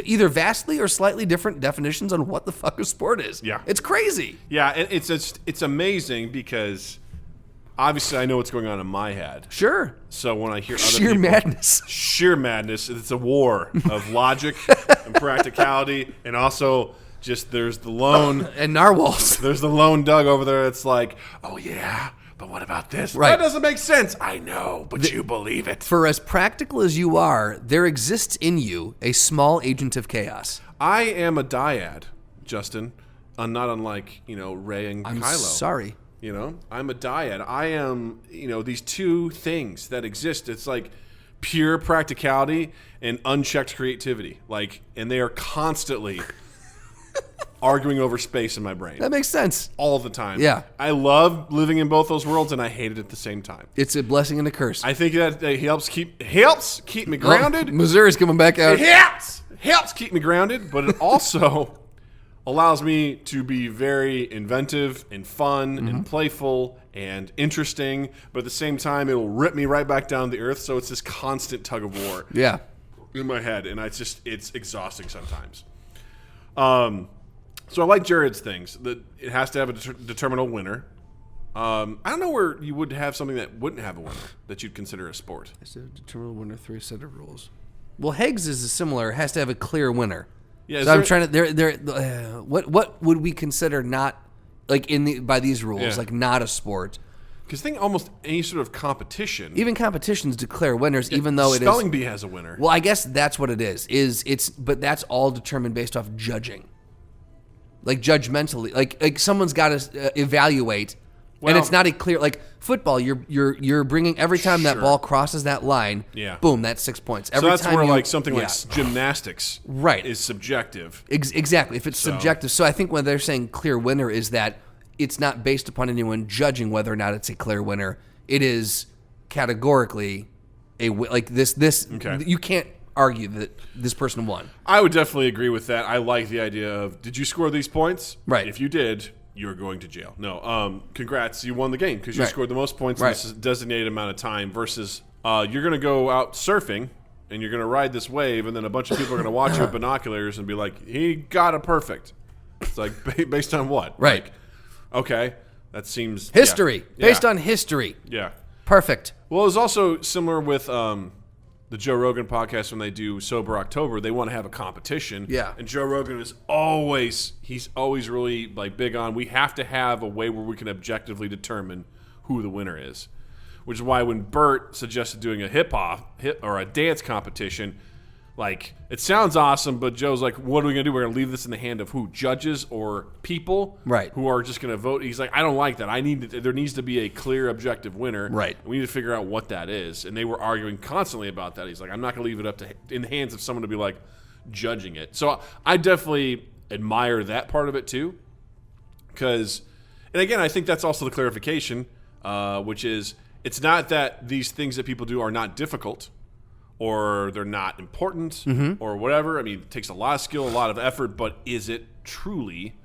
either vastly or slightly different definitions on what the fuck a sport is. Yeah. It's crazy. Yeah, and it's amazing because obviously I know what's going on in my head. Sure. So when I hear other Sheer people, madness. sheer madness, it's a war of logic and practicality, and also just there's the lone And narwhals. there's the lone Doug over there. It's like, oh yeah, but what about this? Right. That doesn't make sense. I know, but you believe it. For as practical as you are, there exists in you a small agent of chaos. I am a dyad, Justin, not unlike Ray and I'm Kylo. sorry. I'm a dyad. I am, these two things that exist. It's like pure practicality and unchecked creativity. And they are constantly arguing over space in my brain. That makes sense. All the time. Yeah. I love living in both those worlds, and I hate it at the same time. It's a blessing and a curse. I think that it helps keep me grounded. Missouri's coming back out. It helps keep me grounded, but it also allows me to be very inventive and fun and playful and interesting, but at the same time, it'll rip me right back down to the earth. So it's this constant tug of war Yeah. in my head, and it's exhausting sometimes. So I like Jared's things. That it has to have a determinable winner. I don't know where you would have something that wouldn't have a winner that you'd consider a sport. It's a determinable winner, 3 set of rules. Well, Heggs is similar. It has to have a clear winner. Yeah, so I'm trying to. What would we consider not by these rules not a sport? Because think almost any sort of competition. Even competitions declare winners, even though it is. Spelling bee has a winner. Well, I guess that's what it is. But that's all determined based off judging. Judgmentally, like someone's got to evaluate, and it's not a clear football. You're bringing every time that ball crosses that line. Yeah. Boom, that's 6 points. So that's where something like gymnastics, right, is subjective. Exactly. If it's subjective, so I think when they're saying clear winner is that it's not based upon anyone judging whether or not it's a clear winner. It is categorically this. Okay. You can't argue that this person won. I would definitely agree with that. I like the idea of, did you score these points? Right. If you did, you're going to jail. No. Congrats, you won the game because you scored the most points in this designated amount of time versus you're going to go out surfing and you're going to ride this wave, and then a bunch of people are going to watch you with binoculars and be like, he got a perfect. It's like, based on what? Right. Okay. That seems... History. Based on history. Yeah. Perfect. Well, it was also similar with... the Joe Rogan podcast, when they do Sober October, they want to have a competition. Yeah. And Joe Rogan is always really big on, we have to have a way where we can objectively determine who the winner is. Which is why when Bert suggested doing a hip or a dance competition, it sounds awesome, but Joe's like, what are we going to do? We're going to leave this in the hand of who? Judges or people? Right. Who are just going to vote? He's like, I don't like that. There needs to be a clear, objective winner. Right. We need to figure out what that is. And they were arguing constantly about that. He's like, I'm not going to leave it up in the hands of someone to be judging it. So I definitely admire that part of it too. And again, I think that's also the clarification, which is, it's not that these things that people do are not difficult, or they're not important, or whatever. I mean, it takes a lot of skill, a lot of effort, but is it truly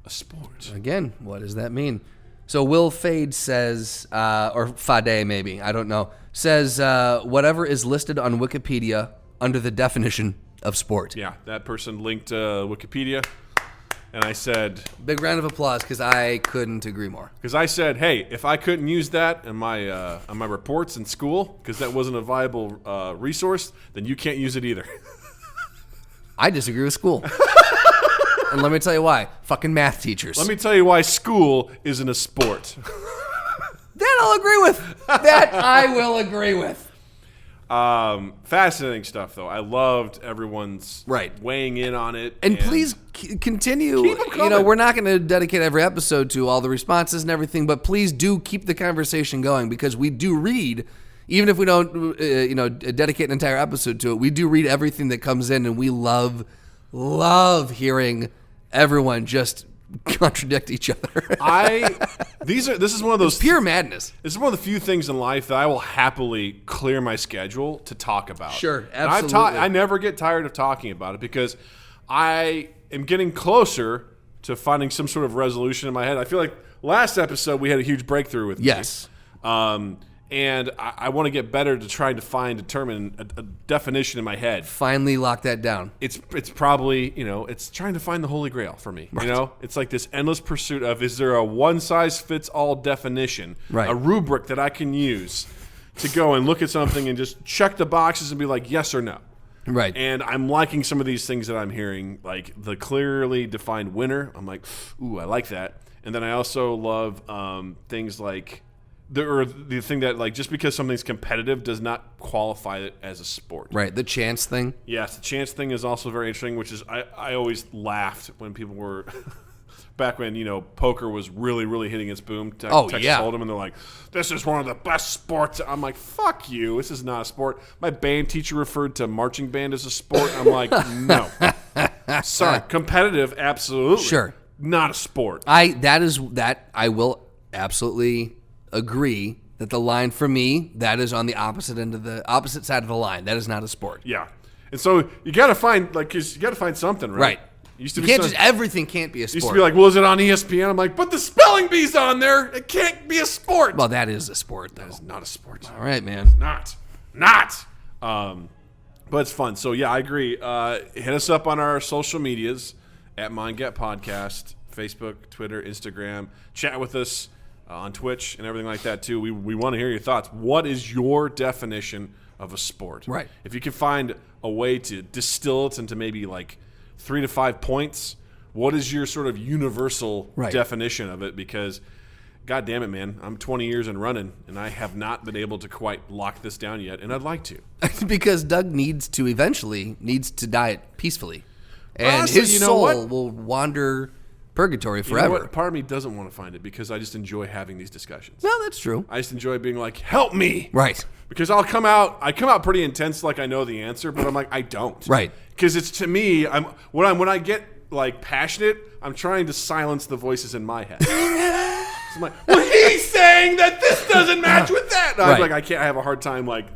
a sport? Again, what does that mean? So Will Fade says, or Fade maybe, I don't know, says whatever is listed on Wikipedia under the definition of sport. Yeah, that person linked Wikipedia, and I said... Big round of applause, because I couldn't agree more. Because I said, hey, if I couldn't use that in my on my reports in school, because that wasn't a viable resource, then you can't use it either. I disagree with school. And let me tell you why. Fucking math teachers. Let me tell you why school isn't a sport. That I'll agree with. That I will agree with. Fascinating stuff, though. I loved everyone's Right. weighing in on it. And please continue. Keep 'em coming. We're not going to dedicate every episode to all the responses and everything, but please do keep the conversation going because we do read, even if we don't, dedicate an entire episode to it. We do read everything that comes in, and we love hearing everyone just contradict each other. This is one of those pure madness. This is one of the few things in life that I will happily clear my schedule to talk about. Sure, And absolutely. I never get tired of talking about it because I am getting closer to finding some sort of resolution in my head. I feel like last episode we had a huge breakthrough with Yes. me. And I want to get better to determine a definition in my head. Finally lock that down. It's probably, it's trying to find the Holy Grail for me. Right. It's like this endless pursuit of, is there a one-size-fits-all definition, Right. a rubric that I can use to go and look at something and just check the boxes and be like, yes or no. Right. And I'm liking some of these things that I'm hearing, like the clearly defined winner. I'm like, ooh, I like that. And then I also love things like, the thing that, like, just because something's competitive does not qualify it as a sport. Right. The chance thing. Yes, the chance thing is also very interesting, which is I always laughed when people were back when, poker was really, really hitting its boom. Texas Hold'em, and they're like, this is one of the best sports. I'm like, fuck you. This is not a sport. My band teacher referred to marching band as a sport. I'm like, no. Sorry. Competitive, absolutely. Sure. Not a sport. I will absolutely agree that the line for me, that is on the opposite side of the line. That is not a sport. Yeah. And so you got to find, something, right? Right. Used to You be can't everything can't be a sport. Used to be like, well, is it on ESPN? I'm like, but the spelling bee's on there. It can't be a sport. Well, that is a sport, though. That is not a sport. All right, man. Not. But it's fun. So, yeah, I agree. Hit us up on our social medias at MindGap Podcast, Facebook, Twitter, Instagram. Chat with us on Twitch and everything like that, too. We want to hear your thoughts. What is your definition of a sport? Right. If you can find a way to distill it into maybe like 3 to 5 points, what is your sort of universal definition of it? Because, God damn it, man, I'm 20 years in running, and I have not been able to quite lock this down yet, and I'd like to. Because Doug needs to die peacefully. And Honestly, his you know soul what? will wander purgatory You know forever. what? Part of me doesn't want to find it because I just enjoy having these discussions. No, that's true. I just enjoy being like, help me. Right. Because I come out pretty intense like I know the answer, but I'm like, I don't. Right. Because it's, to me, when I get like passionate, I'm trying to silence the voices in my head. So I'm like, well, he's saying that this doesn't match with that. And I'm like, I have a hard time like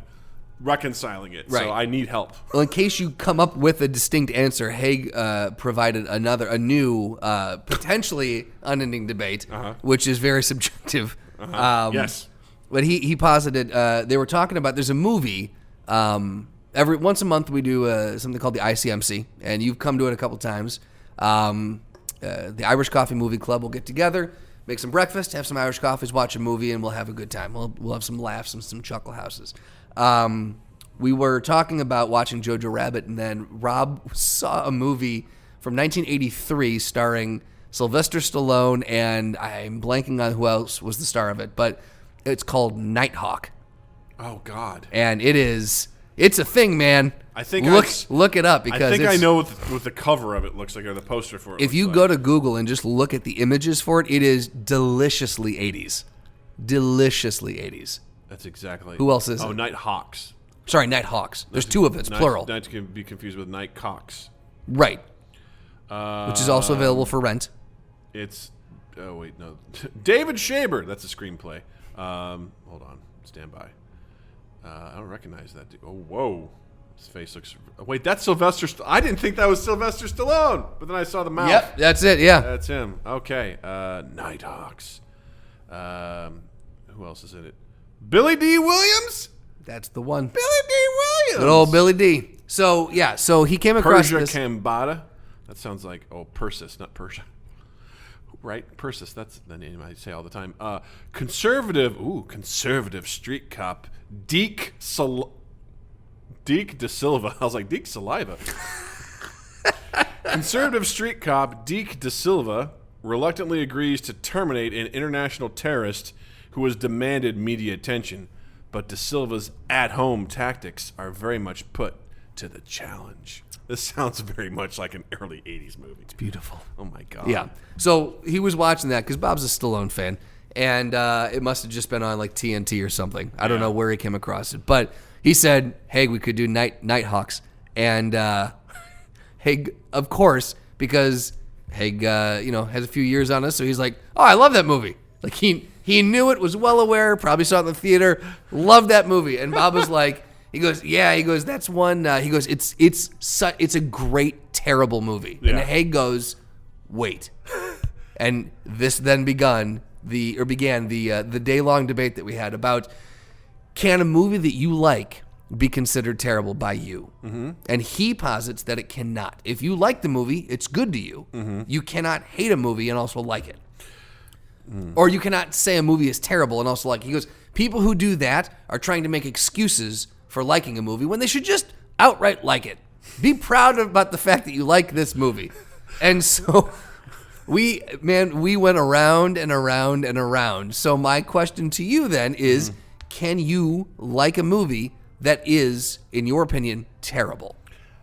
reconciling it. Right. So I need help. Well, in case you come up with a distinct answer, Haig provided a new, potentially unending debate, which is very subjective. Yes. But he posited they were talking about there's a movie. Every once a month we do something called the ICMC, and you've come to it a couple times. The Irish Coffee Movie Club will get together, make some breakfast, have some Irish coffees, watch a movie, and we'll have a good time. We'll have some laughs and some chuckle houses. We were talking about watching Jojo Rabbit, and then Rob saw a movie from 1983 starring Sylvester Stallone, and I'm blanking on who else was the star of it, but it's called Nighthawk. Oh, God. And it's a thing, man. I think look it up because I think I know what the cover of it looks like, or the poster for it. If you go to Google and just look at the images for it, it is deliciously 80s. Deliciously 80s. That's exactly. Who else is it? Oh, Nighthawks. Sorry, Nighthawks. There's two of it. It's plural. Not to be confused with Nightcocks. Right. Which is also available for rent. It's. Oh, wait, no. David Shaber. That's a screenplay. Hold on. Stand by. I don't recognize that dude. Oh, whoa. His face looks... Wait, that's Sylvester... I didn't think that was Sylvester Stallone, but then I saw the mouth. Yep, that's it, yeah. That's him. Okay. Nighthawks. Who else is in it? Billy D. Williams? That's the one. Billy D. Williams! Good old Billy D. So, yeah, so he came across Persia this... Kambata? That sounds like... Oh, Persis, not Persia. Right? Persis, that's the name I say all the time. Conservative street cop, Deke De Silva. I was like, Deke Saliva. Conservative street cop Deke De Silva reluctantly agrees to terminate an international terrorist who has demanded media attention. but De Silva's at-home tactics are very much put to the challenge. This sounds very much like an early 80s movie. It's beautiful. Oh, my God. Yeah. So he was watching that because Bob's a Stallone fan, and it must have just been on like TNT or something. I don't know where he came across it, but he said, "Hey, we could do Nighthawks," and Haig, of course, because Haig, has a few years on us, so he's like, "Oh, I love that movie." Like he knew it, was well aware, probably saw it in the theater, loved that movie, and Bob was like. He goes, yeah. He goes, that's one. He goes, it's a great, terrible movie. Yeah. And Haig goes, wait. And this then began the day-long debate that we had about can a movie that you like be considered terrible by you? Mm-hmm. And he posits that it cannot. If you like the movie, it's good to you. Mm-hmm. You cannot hate a movie and also like it. Or you cannot say a movie is terrible and also like it. He goes, people who do that are trying to make excuses for liking a movie when they should just outright like it. Be proud about the fact that you like this movie. And so we went around and around and around. So my question to you then is, can you like a movie that is, in your opinion, terrible?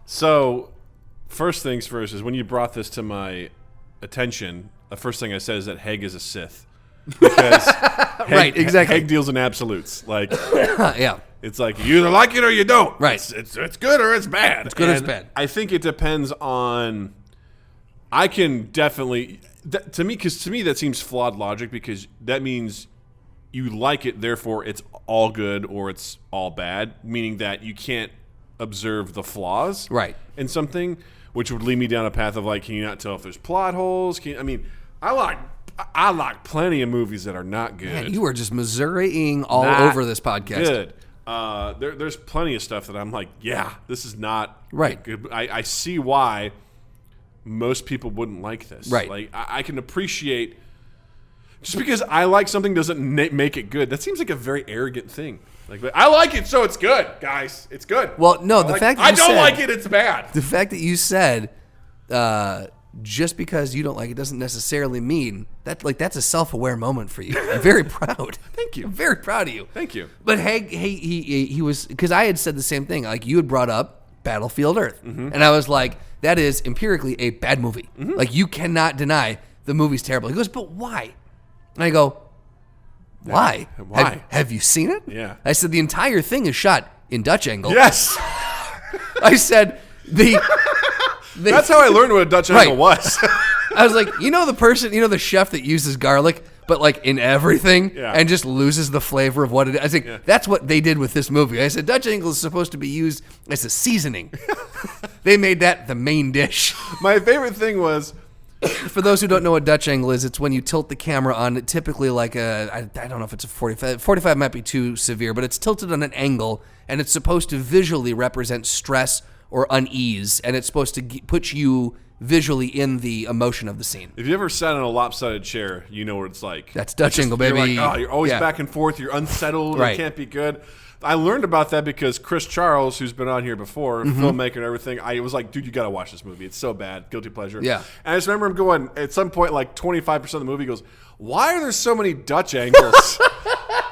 So first things first is when you brought this to my attention, the first thing I said is that Haig is a Sith. Because right, exactly. Haig deals in absolutes. Like, yeah. It's like you either like it or you don't. Right. It's good or it's bad. It's good or it's bad. I think it depends on. I can definitely to me that seems flawed logic because that means you like it, therefore it's all good or it's all bad. Meaning that you can't observe the flaws. Right. In something, which would lead me down a path of like, can you not tell if there's plot holes? I like plenty of movies that are not good. Man, you are just Missouri-ing all over this podcast. Good. There's plenty of stuff that I'm like, yeah, this is not right. Good. I see why most people wouldn't like this. Right. Like I can appreciate just because I like something doesn't make it good. That seems like a very arrogant thing. Like I like it, so it's good, guys. It's good. Well, no, the fact that I don't like it, it's bad. The fact that you said just because you don't like it doesn't necessarily mean that that's a self-aware moment for you. I'm very proud. Thank you. I'm very proud of you. Thank you. But he was, because I had said the same thing. Like you had brought up Battlefield Earth, and I was like, that is empirically a bad movie. Like you cannot deny the movie's terrible. He goes, but why? And I go, why? Why? Have you seen it? Yeah. I said the entire thing is shot in Dutch angle. Yes. I said that's how I learned what a Dutch angle was. I was like, the chef that uses garlic, but like in everything, and just loses the flavor of what it is. I think that's what they did with this movie. I said Dutch angle is supposed to be used as a seasoning. They made that the main dish. My favorite thing was, for those who don't know what Dutch angle is, it's when you tilt the camera on typically like I don't know if it's a 45. 45 might be too severe, but it's tilted on an angle, and it's supposed to visually represent stress or unease, and it's supposed to put you visually in the emotion of the scene. If you ever sat in a lopsided chair, you know what it's like. That's Dutch angle, baby. You're like, you're always back and forth. You're unsettled. Right. It can't be good. I learned about that because Chris Charles, who's been on here before, filmmaker and everything, I was like, dude, you got to watch this movie. It's so bad. Guilty pleasure. Yeah. And I just remember him going, at some point, like 25% of the movie, he goes, why are there so many Dutch angles?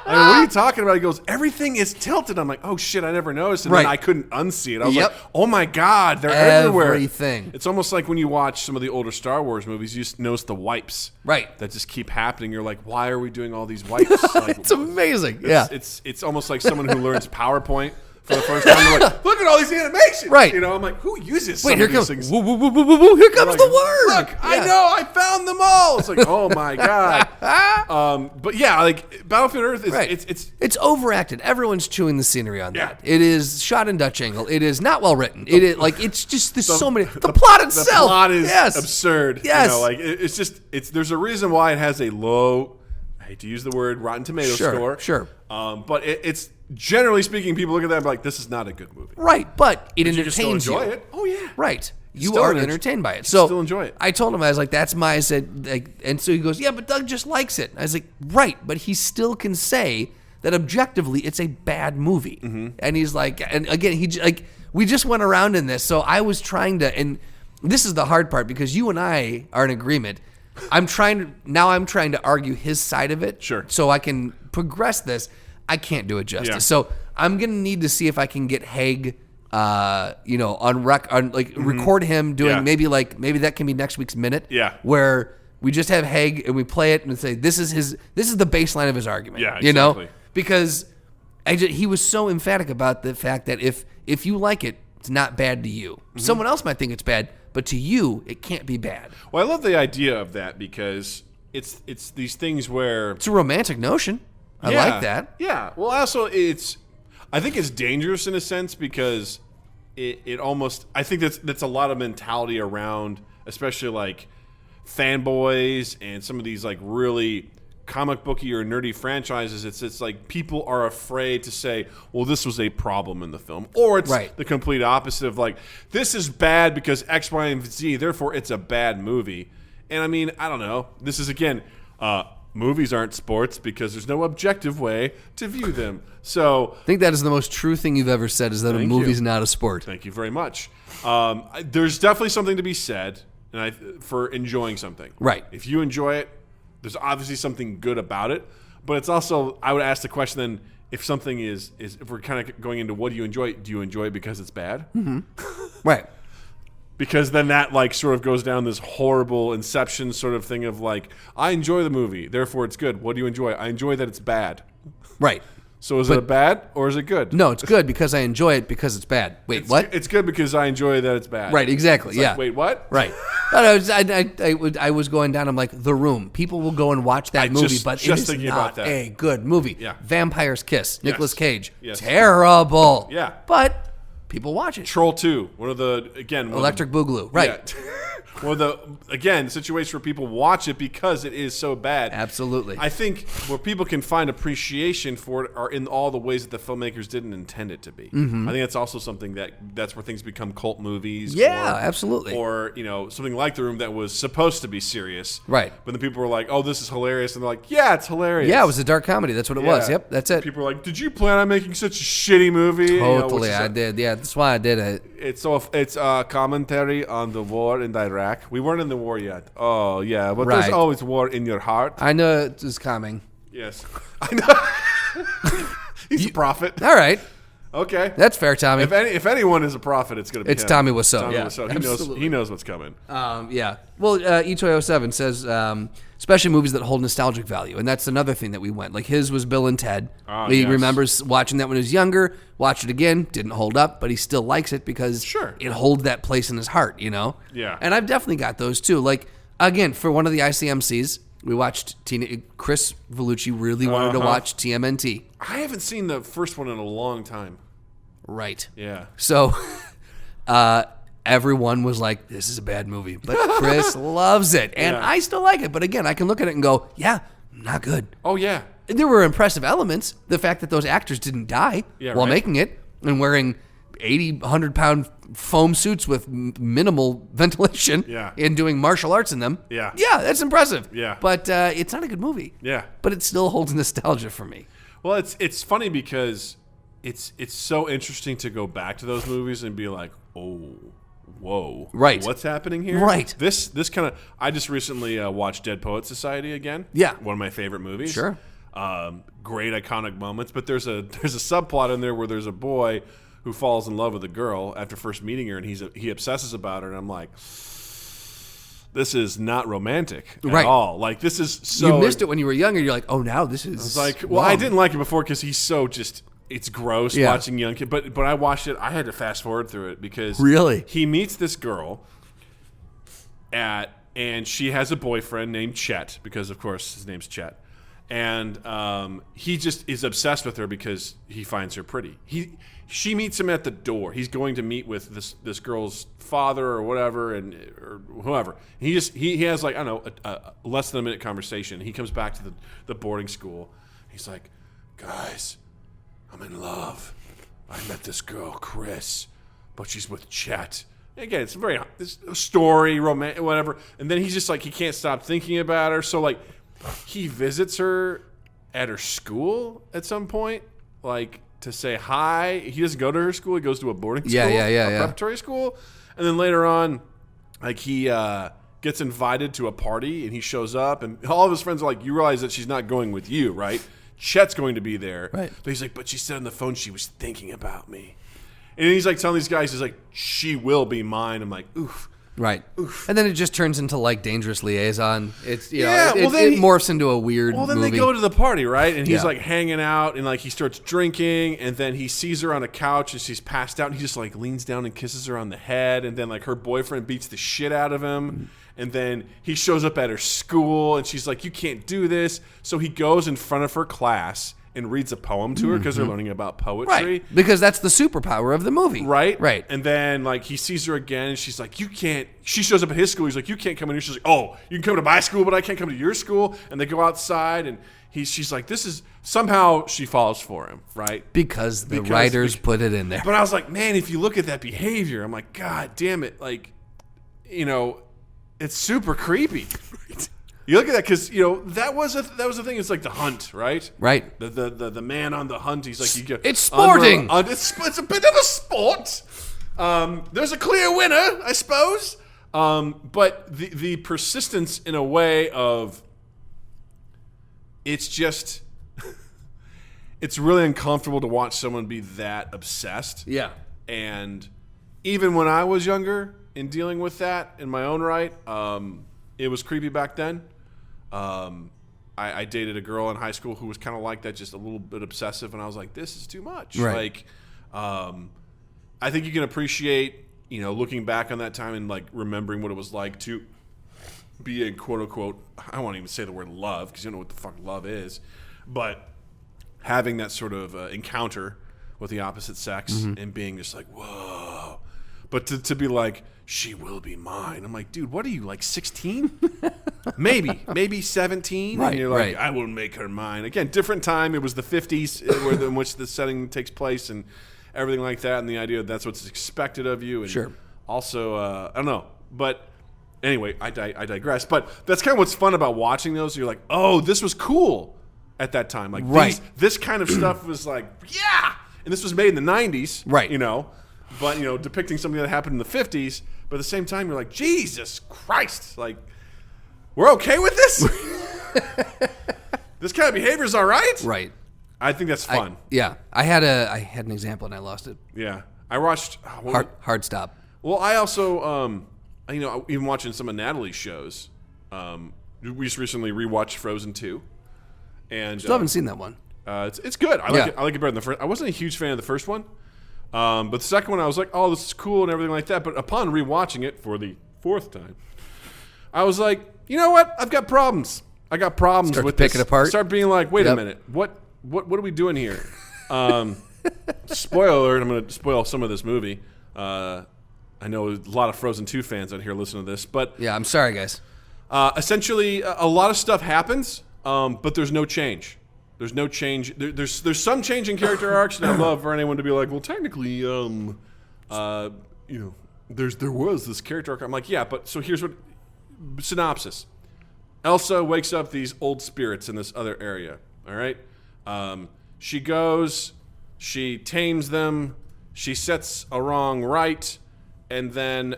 I mean, what are you talking about? He goes, everything is tilted. I'm like, oh, shit, I never noticed. And then I couldn't unsee it. I was like, oh, my God, they're everywhere. Everything. It's almost like when you watch some of the older Star Wars movies, you just notice the wipes. Right. That just keep happening. You're like, why are we doing all these wipes? Like, it's amazing. It's almost like someone who learns PowerPoint for the first time. They're like, look at all these animations. Right. You know, I'm like, who uses Wait, some here of comes, these things? woo, woo, woo, woo, woo, woo, here comes like, the word. Look, I know, I found them all. It's like, oh my God. But yeah, like Battlefield Earth is it's overacted. Everyone's chewing the scenery on that. It is shot in Dutch angle. It is not well written. It is like it's just there's so many. The plot itself. The plot is absurd. Yes. You know, like it's just there's a reason why it has a low, I hate to use the word, Rotten Tomatoes score. Sure. But it's generally speaking, people look at that and be like, this is not a good movie. Right, but it entertains you still enjoy it. Oh yeah. Right. You Still are entertained by it. So still enjoy it. I told him, I was like, that's I said, like, and so he goes, yeah, but Doug just likes it. I was like, right, but he still can say that objectively it's a bad movie. And he's like, and again, we just went around in this. So I was trying to, and this is the hard part because you and I are in agreement. I'm trying to argue his side of it. Sure. So I can progress this. I can't do it justice. Yeah. So I'm gonna need to see if I can get Haig, record him doing maybe that can be next week's minute. Yeah. Where we just have Haig and we play it and say this is the baseline of his argument. Yeah, you know, exactly. because he was so emphatic about the fact that if you like it, it's not bad to you. Someone else might think it's bad, but to you, it can't be bad. Well, I love the idea of that because it's these things where It's a romantic notion. I like that. Yeah. Well, also I think it's dangerous in a sense because it almost I think that's a lot of mentality around, especially like fanboys and some of these like really comic booky or nerdy franchises. It's like people are afraid to say, well, this was a problem in the film, or it's the complete opposite of like, this is bad because X, Y, and Z, therefore it's a bad movie. And I mean, I don't know. This is again, movies aren't sports because there's no objective way to view them. So I think that is the most true thing you've ever said, is that a movie's not a sport. Thank you very much. There's definitely something to be said for enjoying something. Right. If you enjoy it, there's obviously something good about it. But it's also, I would ask the question then, if something is if we're kind of going into what do you enjoy it because it's bad? Mm-hmm. Right. Because then that like sort of goes down this horrible Inception sort of thing of like, I enjoy the movie, therefore it's good. What do you enjoy? I enjoy that it's bad. Right. So is it bad or is it good? No, it's good because I enjoy it because it's bad. Wait, what? It's good because I enjoy that it's bad. Right, exactly. It's like, wait, what? Right. I was going down. I'm like, The Room. People will go and watch that movie, but it is not a good movie. Yeah. Vampire's Kiss. Nicolas Cage. Yes. Terrible. Yeah. But people watch it. Troll 2. One of the Electric Boogaloo. Right. Yeah. One of the situation where people watch it because it is so bad. Absolutely. I think where people can find appreciation for it are in all the ways that the filmmakers didn't intend it to be. Mm-hmm. I think that's also something that's where things become cult movies. Yeah, absolutely. Or something like The Room that was supposed to be serious. Right. But the people were like, "Oh, this is hilarious," and they're like, "Yeah, it's hilarious." Yeah, it was a dark comedy. That's what it was. Yep, that's it. People were like, "Did you plan on making such a shitty movie?" Totally, I did. Yeah, that's why I did it. It's a commentary on the war in Iraq. We weren't in the war yet. Oh yeah, but there's always war in your heart. I know it was coming. Yes, I know. He's a prophet. All right. Okay, that's fair, Tommy. If anyone is a prophet, it's going to be him. Tommy Wiseau. Tommy Wiseau. He knows what's coming. Yeah. Well, E207 says, especially movies that hold nostalgic value, and that's another thing that we went. Like his was Bill and Ted. He remembers watching that when he was younger. Watched it again, didn't hold up, but he still likes it because it holds that place in his heart. Yeah. And I've definitely got those too. Like again, for one of the ICMCs, we watched Chris Vellucci really wanted to watch TMNT. I haven't seen the first one in a long time. Right. Yeah. So, everyone was like, "This is a bad movie," but Chris loves it, and I still like it. But again, I can look at it and go, "Yeah, not good." Oh yeah. There were impressive elements. The fact that those actors didn't die while making it and wearing 80, 100-pound foam suits with minimal ventilation and doing martial arts in them. Yeah. Yeah, that's impressive. Yeah. But it's not a good movie. Yeah. But it still holds nostalgia for me. Well, it's funny because it's so interesting to go back to those movies and be like, oh, whoa, right? What's happening here? Right. This kind of. I just recently watched Dead Poets Society again. Yeah, one of my favorite movies. Sure. Great iconic moments, but there's a subplot in there where there's a boy who falls in love with a girl after first meeting her, and he obsesses about her, and I'm like, this is not romantic at all. Like this is so. You missed it when you were younger. You're like, oh, now this is. I was like, well, I didn't like it before because he's so just. It's gross watching young kids, but I watched it. I had to fast forward through it because he meets this girl and she has a boyfriend named Chet because of course his name's Chet, and he just is obsessed with her because he finds her pretty. She meets him at the door. He's going to meet with this girl's father or whatever or whoever. He has like I don't know a less than a minute conversation. He comes back to the boarding school. He's like, guys, I'm in love. I met this girl, Chris, but she's with Chet. Again, it's a story, romantic, whatever. And then he's just like, he can't stop thinking about her. So, like, he visits her at her school at some point, like, to say hi. He doesn't go to her school. He goes to a boarding school, a preparatory school. And then later on, like, he gets invited to a party, and he shows up. And all of his friends are like, you realize that she's not going with you, right? Chet's going to be there. Right. But he's like, but she said on the phone she was thinking about me. And he's like telling these guys, he's like, she will be mine. I'm like, oof. Right. Oof. And then it just turns into like Dangerous Liaison. It's it morphs into a weird Well, then movie. they go to the party, right? And he's like hanging out and like he starts drinking and then he sees her on a couch and she's passed out and he just like leans down and kisses her on the head and then like her boyfriend beats the shit out of him and then he shows up at her school and she's like, you can't do this. So he goes in front of her class and reads a poem to her because they're learning about poetry. Right. Because that's the superpower of the movie. Right? Right. And then, like, he sees her again, and she's like, you can't... She shows up at his school. He's like, you can't come in here. She's like, oh, you can come to my school, but I can't come to your school. And they go outside, and she's like, this is... Somehow, she falls for him, right? Because the writers put it in there. But I was like, man, if you look at that behavior, I'm like, God damn it. Like, you know, it's super creepy. You look at that because that was a thing. It's like the hunt, right? Right. The man on the hunt. He's like, you get it's sporting. It's a bit of a sport. There's a clear winner, I suppose. But the persistence in a way of it's just it's really uncomfortable to watch someone be that obsessed. Yeah. And even when I was younger in dealing with that in my own right, it was creepy back then. I dated a girl in high school who was kind of like that, just a little bit obsessive, and I was like, this is too much. Right. Like, I think you can appreciate, looking back on that time and like remembering what it was like to be in quote unquote, I won't even say the word love because you don't know what the fuck love is, but having that sort of encounter with the opposite sex and being just like, whoa. But to be like, she will be mine. I'm like, dude, what are you, like 16? maybe 17. Right, and you're like, right. I will make her mine. Again, different time. It was the 50s in which the setting takes place and everything like that. And the idea that that's what's expected of you. And sure. Also, I don't know. But anyway, I digress. But that's kind of what's fun about watching those. You're like, oh, this was cool at that time. Like, right. This kind of stuff was like, yeah. And this was made in the 90s. Right. But, depicting something that happened in the 50s. But at the same time, you're like, Jesus Christ. Like, we're okay with this? This kind of behavior is all right? Right. I think that's fun. I had an example and I lost it. Yeah. I watched... Hard stop. Well, I also, even watching some of Natalie's shows, we just recently rewatched Frozen 2. And Still haven't seen that one. It's good. I like it better than the first. I wasn't a huge fan of the first one. But the second one, I was like, oh, this is cool and everything like that. But upon rewatching it for the fourth time, I was like, you know what? I've got problems. I got problems with pick it apart. Start being like, wait a minute. What are we doing here? Spoiler alert, I'm going to spoil some of this movie. I know a lot of Frozen 2 fans out here listening to this. But yeah, I'm sorry, guys. Essentially, a lot of stuff happens, but there's no change. There's no change. There's some change in character arcs, and I'd love for anyone to be like, well, technically, there was this character arc. I'm like, yeah, but so here's what synopsis. Elsa wakes up these old spirits in this other area. All right, she goes, she tames them, she sets a wrong right, and then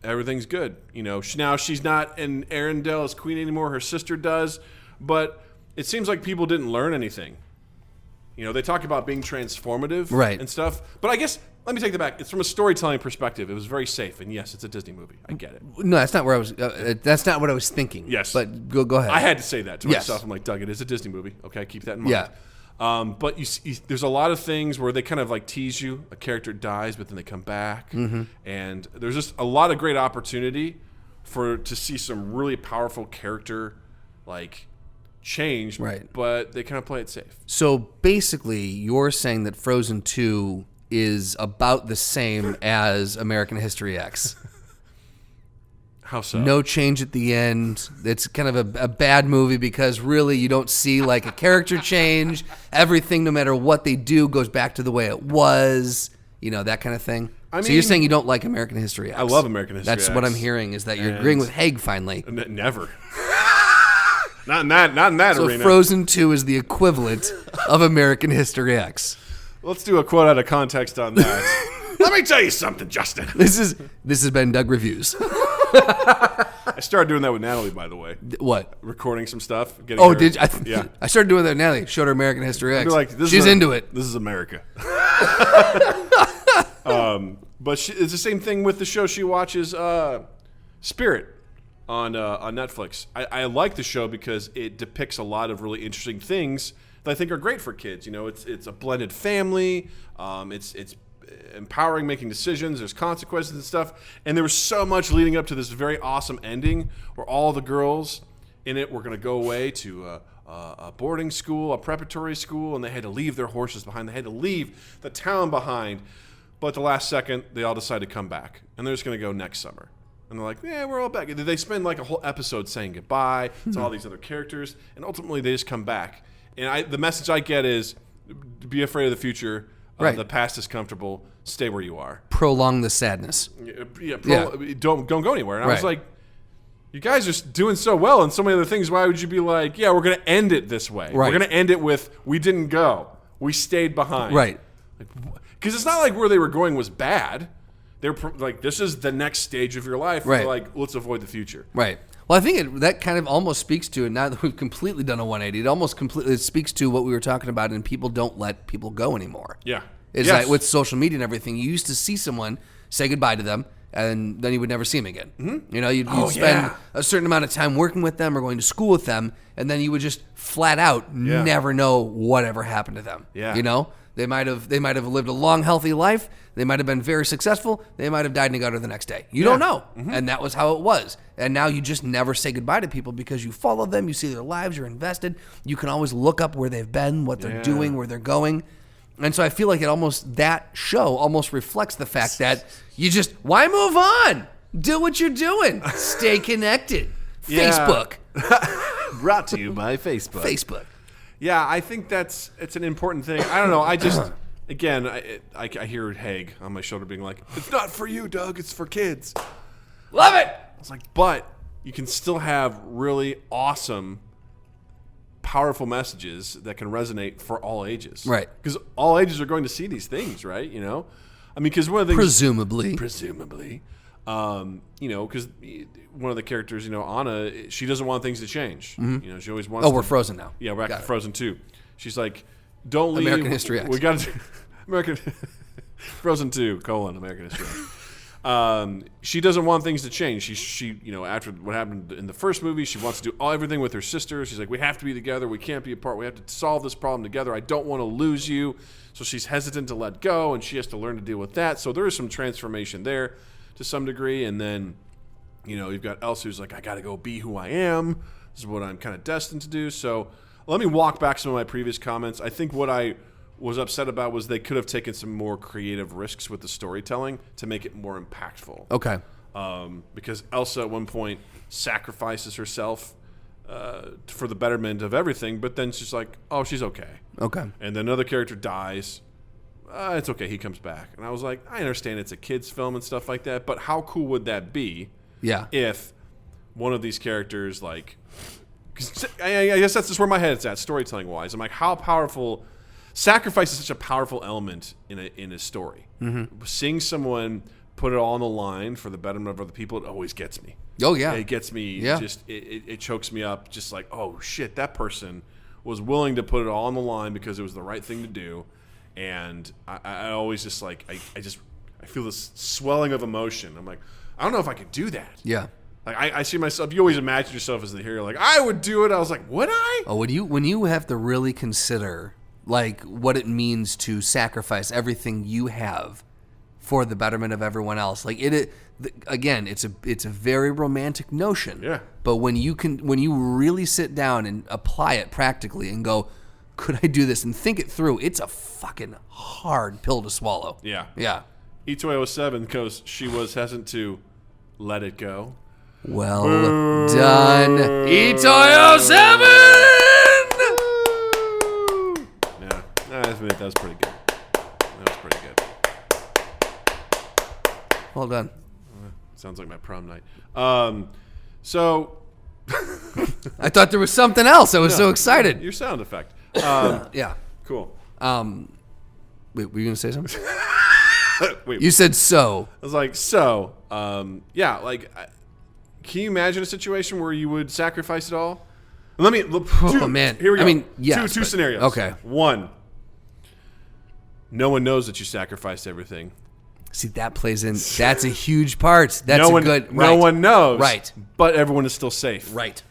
everything's good. Now she's not in Arendelle as queen anymore. Her sister does, but it seems like people didn't learn anything. They talk about being transformative and stuff. But I guess, let me take that back. It's from a storytelling perspective. It was very safe. And yes, it's a Disney movie. I get it. No, that's not where I was. That's not what I was thinking. Yes. But go ahead. I had to say that to myself. I'm like, Doug, it is a Disney movie. Okay, keep that in mind. Yeah. But there's a lot of things where they kind of like tease you. A character dies, but then they come back. Mm-hmm. And there's just a lot of great opportunity to see some really powerful character, like, change, right? But they kind of play it safe. So basically, you're saying that Frozen 2 is about the same as American History X. How so? No change at the end. It's kind of a bad movie because really you don't see like a character change. Everything, no matter what they do, goes back to the way it was. That kind of thing. So you're saying you don't like American History X? I love American History X. That's what I'm hearing, is that you're agreeing with Haig finally. Never. Not in that so arena. So Frozen 2 is the equivalent of American History X. Let's do a quote out of context on that. Let me tell you something, Justin. This has been Doug Reviews. I started doing that with Natalie, by the way. What? Recording some stuff. Did you? Yeah. I started doing that with Natalie. Showed her American History X. Like, She's into it. This is America. But it's the same thing with the show she watches, Spirit, on Netflix. I like the show because it depicts a lot of really interesting things that I think are great for kids. You know, it's a blended family. It's empowering, making decisions. There's consequences and stuff. And there was so much leading up to this very awesome ending where all the girls in it were going to go away to a boarding school, a preparatory school, and they had to leave their horses behind. They had to leave the town behind. But at the last second, they all decided to come back. And they're just going to go next summer. And they're like, yeah, we're all back. They spend like a whole episode saying goodbye to all these other characters. And ultimately, they just come back. And the message I get is, be afraid of the future. Right. The past is comfortable. Stay where you are. Prolong the sadness. Don't go anywhere. And I was Right. like, you guys are doing so well and so many other things. Why would you be like, yeah, we're going to end it this way. Right. We're going to end it with, we didn't go. We stayed behind. Right. Because it's not like where they were going was bad. They were like, this is the next stage of your life. Right. They're like, let's avoid the future. Right. Well, I think that kind of almost speaks to, and now that we've completely done a 180, it almost completely speaks to what we were talking about, and people don't let people go anymore. Yeah. It's like with social media and everything, you used to see someone, say goodbye to them, and then you would never see them again. Mm-hmm. You know, you'd spend a certain amount of time working with them or going to school with them, and then you would just flat out never know whatever happened to them. Yeah. You know? They might have lived a long, healthy life. They might have been very successful. They might have died in a gutter the next day. You don't know. Mm-hmm. And that was how it was. And now you just never say goodbye to people because you follow them. You see their lives. You're invested. You can always look up where they've been, what they're doing, where they're going. And so I feel like that show almost reflects the fact that you just, why move on? Do what you're doing. Stay connected. Facebook. Brought to you by Facebook. Facebook. Yeah, I think it's an important thing. I don't know. I just, again, I hear Haig on my shoulder being like, it's not for you, Doug. It's for kids. Love it. I was like, but you can still have really awesome, powerful messages that can resonate for all ages. Right. Because all ages are going to see these things, right? You know? I mean, because one of the things... Presumably. You know, because one of the characters, you know, Anna, she doesn't want things to change. Mm-hmm. You know, she always wants. Oh, we're Frozen now. Yeah, we're back to Frozen 2. She's like, don't leave. American History X. We got to American Frozen 2 : American History X. She doesn't want things to change. She you know, after what happened in the first movie, she wants to do everything with her sister. She's like, we have to be together. We can't be apart. We have to solve this problem together. I don't want to lose you. So she's hesitant to let go, and she has to learn to deal with that. So there is some transformation there to some degree. And then, you know, you've got Elsa who's like, I got to go be who I am. This is what I'm kind of destined to do. So let me walk back some of my previous comments. I think what I was upset about was they could have taken some more creative risks with the storytelling to make it more impactful. Okay. Because Elsa at one point sacrifices herself for the betterment of everything, but then she's like, oh, she's okay. Okay. And then another character dies. It's okay, he comes back. And I was like, I understand it's a kid's film and stuff like that, but how cool would that be if one of these characters, like... Cause I guess that's just where my head's at, storytelling-wise. I'm like, how powerful... Sacrifice is such a powerful element in a story. Mm-hmm. Seeing someone put it all on the line for the betterment of other people, it always gets me. Oh, yeah. It gets me, it chokes me up, just like, oh, shit, that person was willing to put it all on the line because it was the right thing to do. And I always just like, I feel this swelling of emotion. I'm like, I don't know if I could do that. Yeah. Like I see myself, you always imagine yourself as the hero, like, I would do it. I was like, would I? Oh, when you have to really consider like what it means to sacrifice everything you have for the betterment of everyone else. Like again, it's a very romantic notion. Yeah. But when you really sit down and apply it practically and go, could I do this and think it through? It's a fucking hard pill to swallow. Yeah. Yeah. E207 goes, she was hesitant to let it go. Well done, E207! Yeah, that was pretty good. That was pretty good. Well done. Sounds like my prom night. So... I thought there was something else. I was so excited. Your sound effect. Yeah. Cool. Wait, were you going to say something? Wait. You said so. I was like, so, yeah, like, Can you imagine a situation where you would sacrifice it all? Let me. Man. Here we go. I mean, yes, two scenarios. Okay. One. No one knows that you sacrificed everything. See, that plays in. That's a huge part. That's no a one, good. No Right. one knows. Right. But everyone is still safe. Right.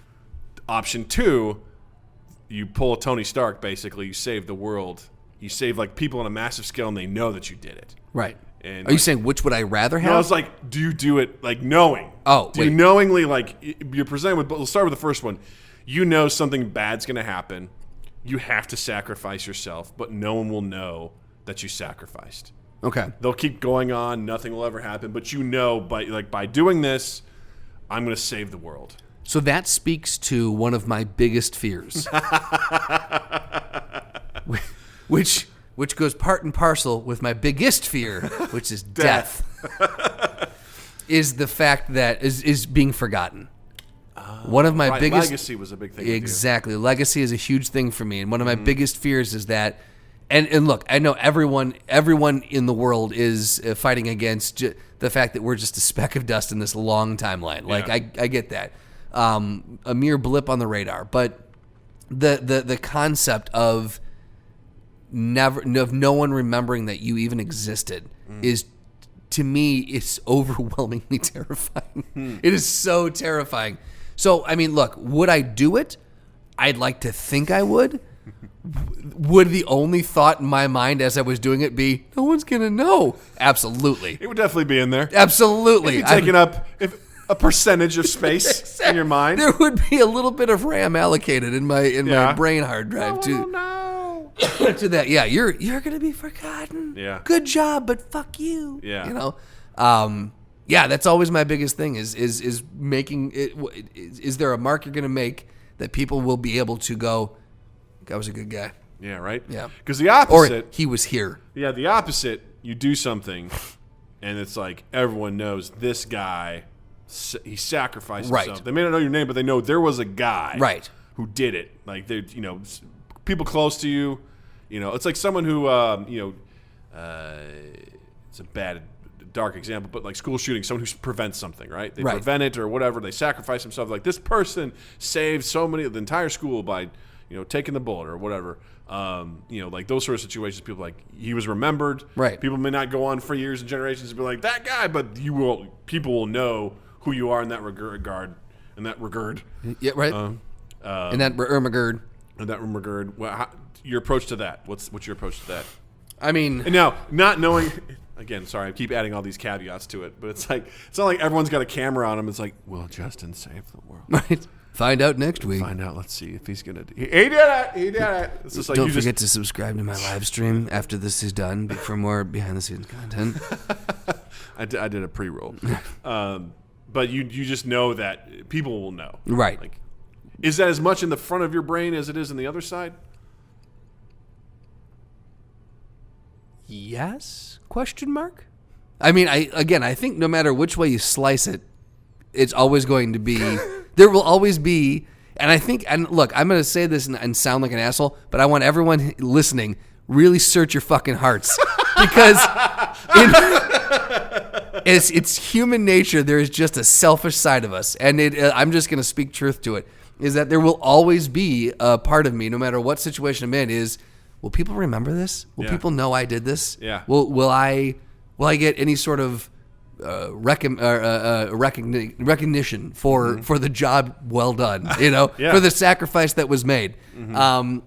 Option 2, you pull a Tony Stark. Basically, you save the world. You save like people on a massive scale, and they know that you did it. Right. And Are you saying which would I rather have? No, it's like, do you do it like knowing? Oh, do you wait. knowingly like you're presented with? But we'll start with the first one. You know something bad's going to happen. You have to sacrifice yourself, but no one will know that you sacrificed. Okay. They'll keep going on. Nothing will ever happen. But you know, by doing this, I'm going to save the world. So that speaks to one of my biggest fears, which goes part and parcel with my biggest fear, which is death. Is the fact that is being forgotten. One of my biggest legacy was a big thing. Exactly, legacy is a huge thing for me, and one of my biggest fears is that. And look, I know everyone in the world is fighting against the fact that we're just a speck of dust in this long timeline. Like I get that, a mere blip on the radar. But the concept of no one remembering that you even existed is, to me, it's overwhelmingly terrifying. It is so terrifying. So I mean, look, would I do it? I'd like to think I would. Would the only thought in my mind as I was doing it be, no one's going to know? Absolutely. It would definitely be in there. Absolutely. It'd be taking up a percentage of space in your mind. There would be a little bit of RAM allocated in my brain hard drive to that. Yeah, you're going to be forgotten. Yeah. Good job, but fuck you. Yeah. You know? Yeah, that's always my biggest thing is making it. Is there a mark you're going to make that people will be able to go, that was a good guy. Yeah, right? Yeah. Because the opposite... Or he was here. Yeah, the opposite, you do something, and it's like everyone knows this guy, he sacrificed himself. They may not know your name, but they know there was a guy who did it. Like, they, people close to you, it's like someone who, it's a bad, dark example, but like school shooting, someone who prevents something, right? They prevent it or whatever. They sacrifice themselves. Like, this person saved the entire school by... taking the bullet or whatever. Like those sort of situations, people like, he was remembered. Right. People may not go on for years and generations and be like, that guy, but people will know who you are in that regard. Yeah, right. In that regard. In that regard. Well, your approach to that. What's your approach to that? I mean... And now, not knowing... Again, sorry, I keep adding all these caveats to it, but it's like, it's not like everyone's got a camera on him. It's like, will Justin save the world? Right. Find out next week. Find out. Let's see if he's going to do. He did it. He did it. It's just like, don't forget to subscribe to my live stream after this is done for more behind-the-scenes content. I did a pre-roll. But you just know that people will know. Right. Like, is that as much in the front of your brain as it is in the other side? Yes? Question mark? I mean, I think no matter which way you slice it, it's always going to be... There will always be, and I think, and look, I'm going to say this and sound like an asshole, but I want everyone listening, really search your fucking hearts. Because it's human nature. There is just a selfish side of us. And I'm just going to speak truth to it, is that there will always be a part of me, no matter what situation I'm in, is, will people remember this? Will people know I did this? Yeah. Will I get any sort of recognition for the job well done, for the sacrifice that was made.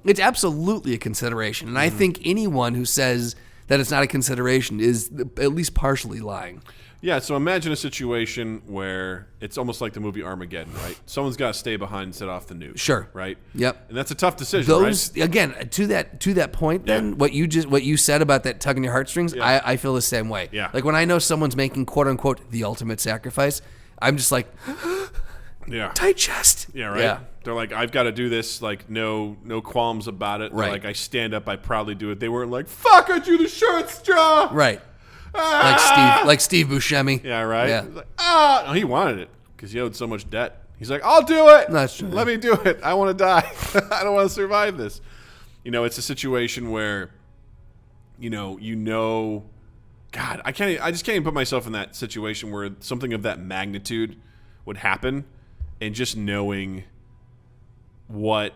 It's absolutely a consideration, and I think anyone who says that it's not a consideration is at least partially lying. Yeah, so imagine a situation where it's almost like the movie Armageddon, right? Someone's got to stay behind and set off the nuke. Sure. Right? Yep. And that's a tough decision, right? Again, to that point then, what you said about that tugging your heartstrings, I feel the same way. Yeah. Like when I know someone's making quote unquote the ultimate sacrifice, I'm just like tight chest. Yeah, right? Yeah. They're like, I've got to do this, like no qualms about it. Right. Like, I stand up, I proudly do it. They weren't like, fuck, I drew the short straw. Right. Like Steve Buscemi. Yeah, right? Yeah. He's like, no, he wanted it because he owed so much debt. He's like, I'll do it. That's true. Let me do it. I want to die. I don't want to survive this. It's a situation where, God, I just can't even put myself in that situation where something of that magnitude would happen, and just knowing what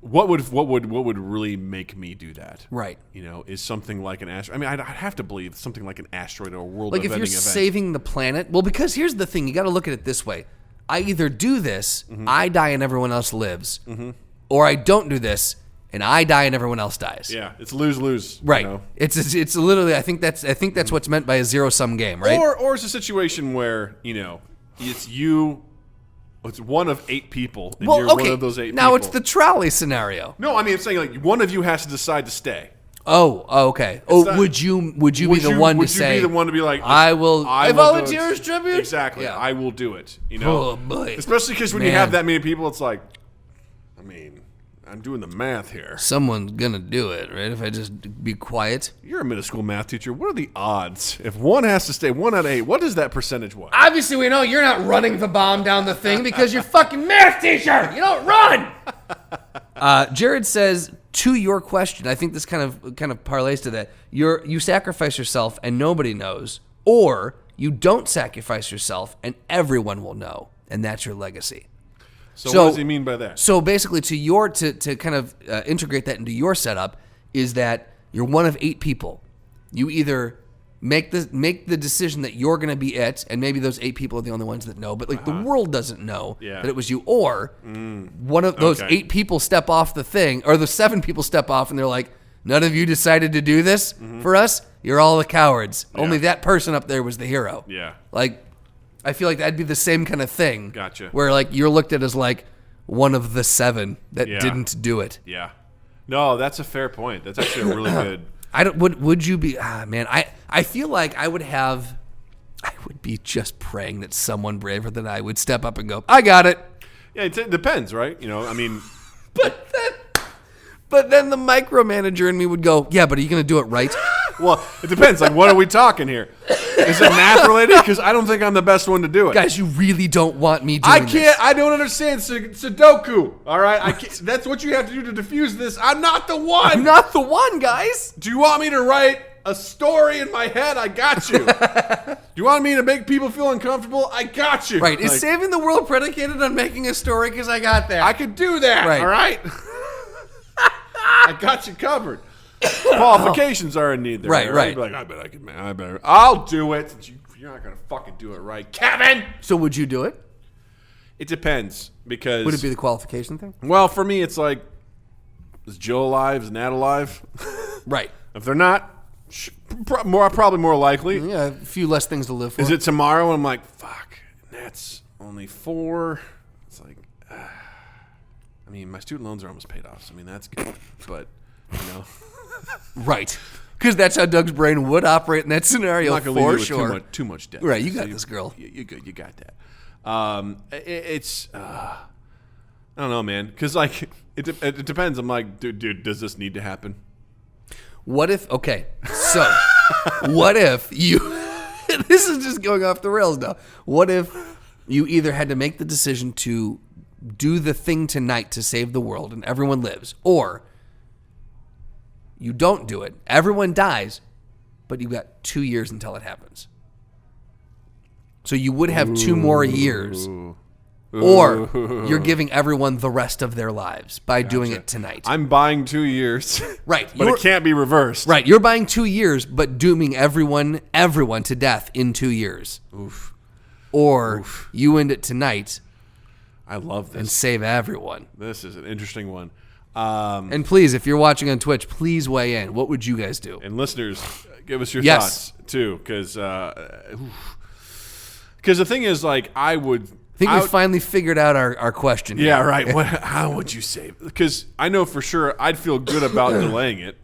would really make me do that. Right. Is something like an asteroid. I mean, I'd have to believe something like an asteroid or a world Like if you're saving the planet. Well, because here's the thing. You got to look at it this way. I either do this, I die and everyone else lives, or I don't do this and I die and everyone else dies. Yeah, it's lose-lose. Right. It's literally. I think that's what's meant by a zero-sum game, right? Or it's a situation where it's you. It's one of 8 people, and you're one of those 8 people. Now it's the trolley scenario. No, I mean, I'm saying like one of you has to decide to stay. Oh, okay. Would you be the one to say? Would you be the one to be like, I will? I volunteer as tribute. Exactly. Yeah. I will do it. Oh boy. Especially because when you have that many people, it's like, I mean, I'm doing the math here. Someone's gonna do it, right? If I just be quiet. You're a middle school math teacher. What are the odds? If one has to stay, 1 out of 8, what is that percentage? What? Obviously, we know you're not running the bomb down the thing because you're fucking math teacher. You don't run. Jared says, to your question, I think this kind of parlays to that. You sacrifice yourself and nobody knows, or you don't sacrifice yourself and everyone will know, and that's your legacy. So what does he mean by that? So basically, to kind of integrate that into your setup is that you're one of 8 people. You either make the decision that you're going to be it, and maybe those 8 people are the only ones that know, but like the world doesn't know that it was you, or one of those 8 people step off the thing, or the 7 people step off, and they're like, none of you decided to do this for us. You're all the cowards. Yeah. Only that person up there was the hero. Yeah. Like, I feel like that'd be the same kind of thing. Gotcha. Where like you're looked at as like one of the 7 that didn't do it. Yeah. No, that's a fair point. That's actually a really good. Would you be? Man, I feel like I would be just praying that someone braver than I would step up and go, I got it. Yeah, it depends, right? I mean, but then the micromanager in me would go, yeah, but are you going to do it right? Well, it depends. Like, what are we talking here? Is it math related? Because I don't think I'm the best one to do it. Guys, you really don't want me doing this. I don't understand Sudoku. All right, I can't, that's what you have to do to diffuse this. I'm not the one. I'm not the one, guys. Do you want me to write a story in my head? I got you. Do you want me to make people feel uncomfortable? I got you. Right. Is saving the world predicated on making a story? Because I got that. I could do that. Right. All right. I got you covered. Qualifications are in need there. Right. You'd be like, I bet I can. I'll do it. You're not gonna fucking do it right, Kevin. So would you do it? It depends because would it be the qualification thing? Well, for me, it's like, is Jill alive? Is Nat alive? Right. If they're not, probably more likely. Yeah, a few less things to live for. Is it tomorrow? And I'm like, fuck. Nat's only 4. It's like, I mean, my student loans are almost paid off. So I mean, that's good, but Right. Because that's how Doug's brain would operate in that scenario, I'm not gonna for leave you sure. with too much debt. Right, you got this, girl. You're good. You got that. It's I don't know, man. Because like it depends. I'm like, dude, does this need to happen? What if? Okay, so what if you? This is just going off the rails now. What if you either had to make the decision to do the thing tonight to save the world and everyone lives, or you don't do it, everyone dies, but you got 2 years until it happens. So you would have 2 more years. Or you're giving everyone the rest of their lives by doing it tonight. I'm buying 2 years. Right. But it can't be reversed. Right. You're buying 2 years, but dooming everyone to death in 2 years. Oof. Or you end it tonight. I love this. And save everyone. This is an interesting one. And please, if you're watching on Twitch, please weigh in. What would you guys do? And listeners, give us your thoughts too, because the thing is, like, I think we finally figured out our question. Yeah, here. right. How would you save? Because I know for sure I'd feel good about delaying it.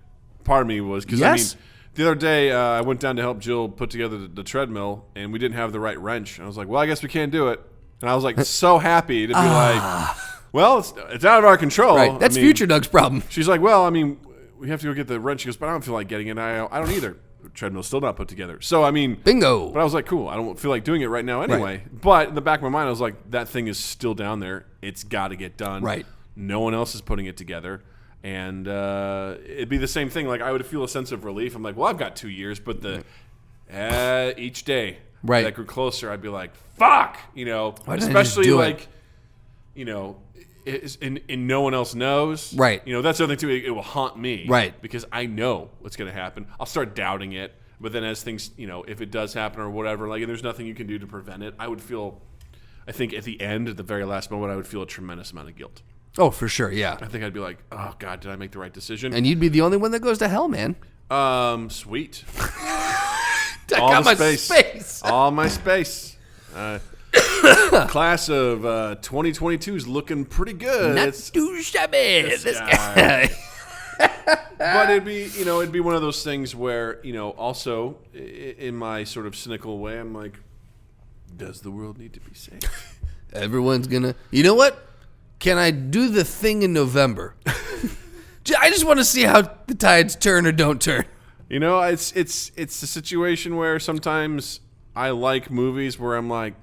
Part of me was because I mean, the other day I went down to help Jill put together the treadmill, and we didn't have the right wrench. And I was like, well, I guess we can't do it. And I was like so happy to be like, well, it's out of our control. Right. That's future Doug's problem. She's like, well, I mean, we have to go get the wrench. She goes, but I don't feel like getting it. I don't either. The treadmill's still not put together. So, I mean. Bingo. But I was like, cool. I don't feel like doing it right now anyway. Right. But in the back of my mind, I was like, that thing is still down there. It's got to get done. Right. No one else is putting it together. And it'd be the same thing. Like, I would feel a sense of relief. I'm like, well, I've got 2 years. But each day, Right. that grew closer, I'd be like, "Fuck," you know. Why didn't I just Especially do it? like, you know, and no one else knows. Right. You know, that's the other thing too. It will haunt me. Right. Because I know what's going to happen. I'll start doubting it. But then as things, you know, if it does happen or whatever, like, and there's nothing you can do to prevent it, I think at the end, at the very last moment, I would feel a tremendous amount of guilt. Oh, for sure, yeah. I think I'd be like, oh, God, did I make the right decision? And you'd be the only one that goes to hell, man. Sweet. I got my space. All my space. Class of 2022 is looking pretty good. Not too shabby. This guy. But it'd be one of those things where, you know, also in my sort of cynical way, I'm like, does the world need to be saved? Everyone's gonna. You know what? Can I do the thing in November? I just want to see how the tides turn or don't turn. You know, it's a situation where sometimes I like movies where I'm like,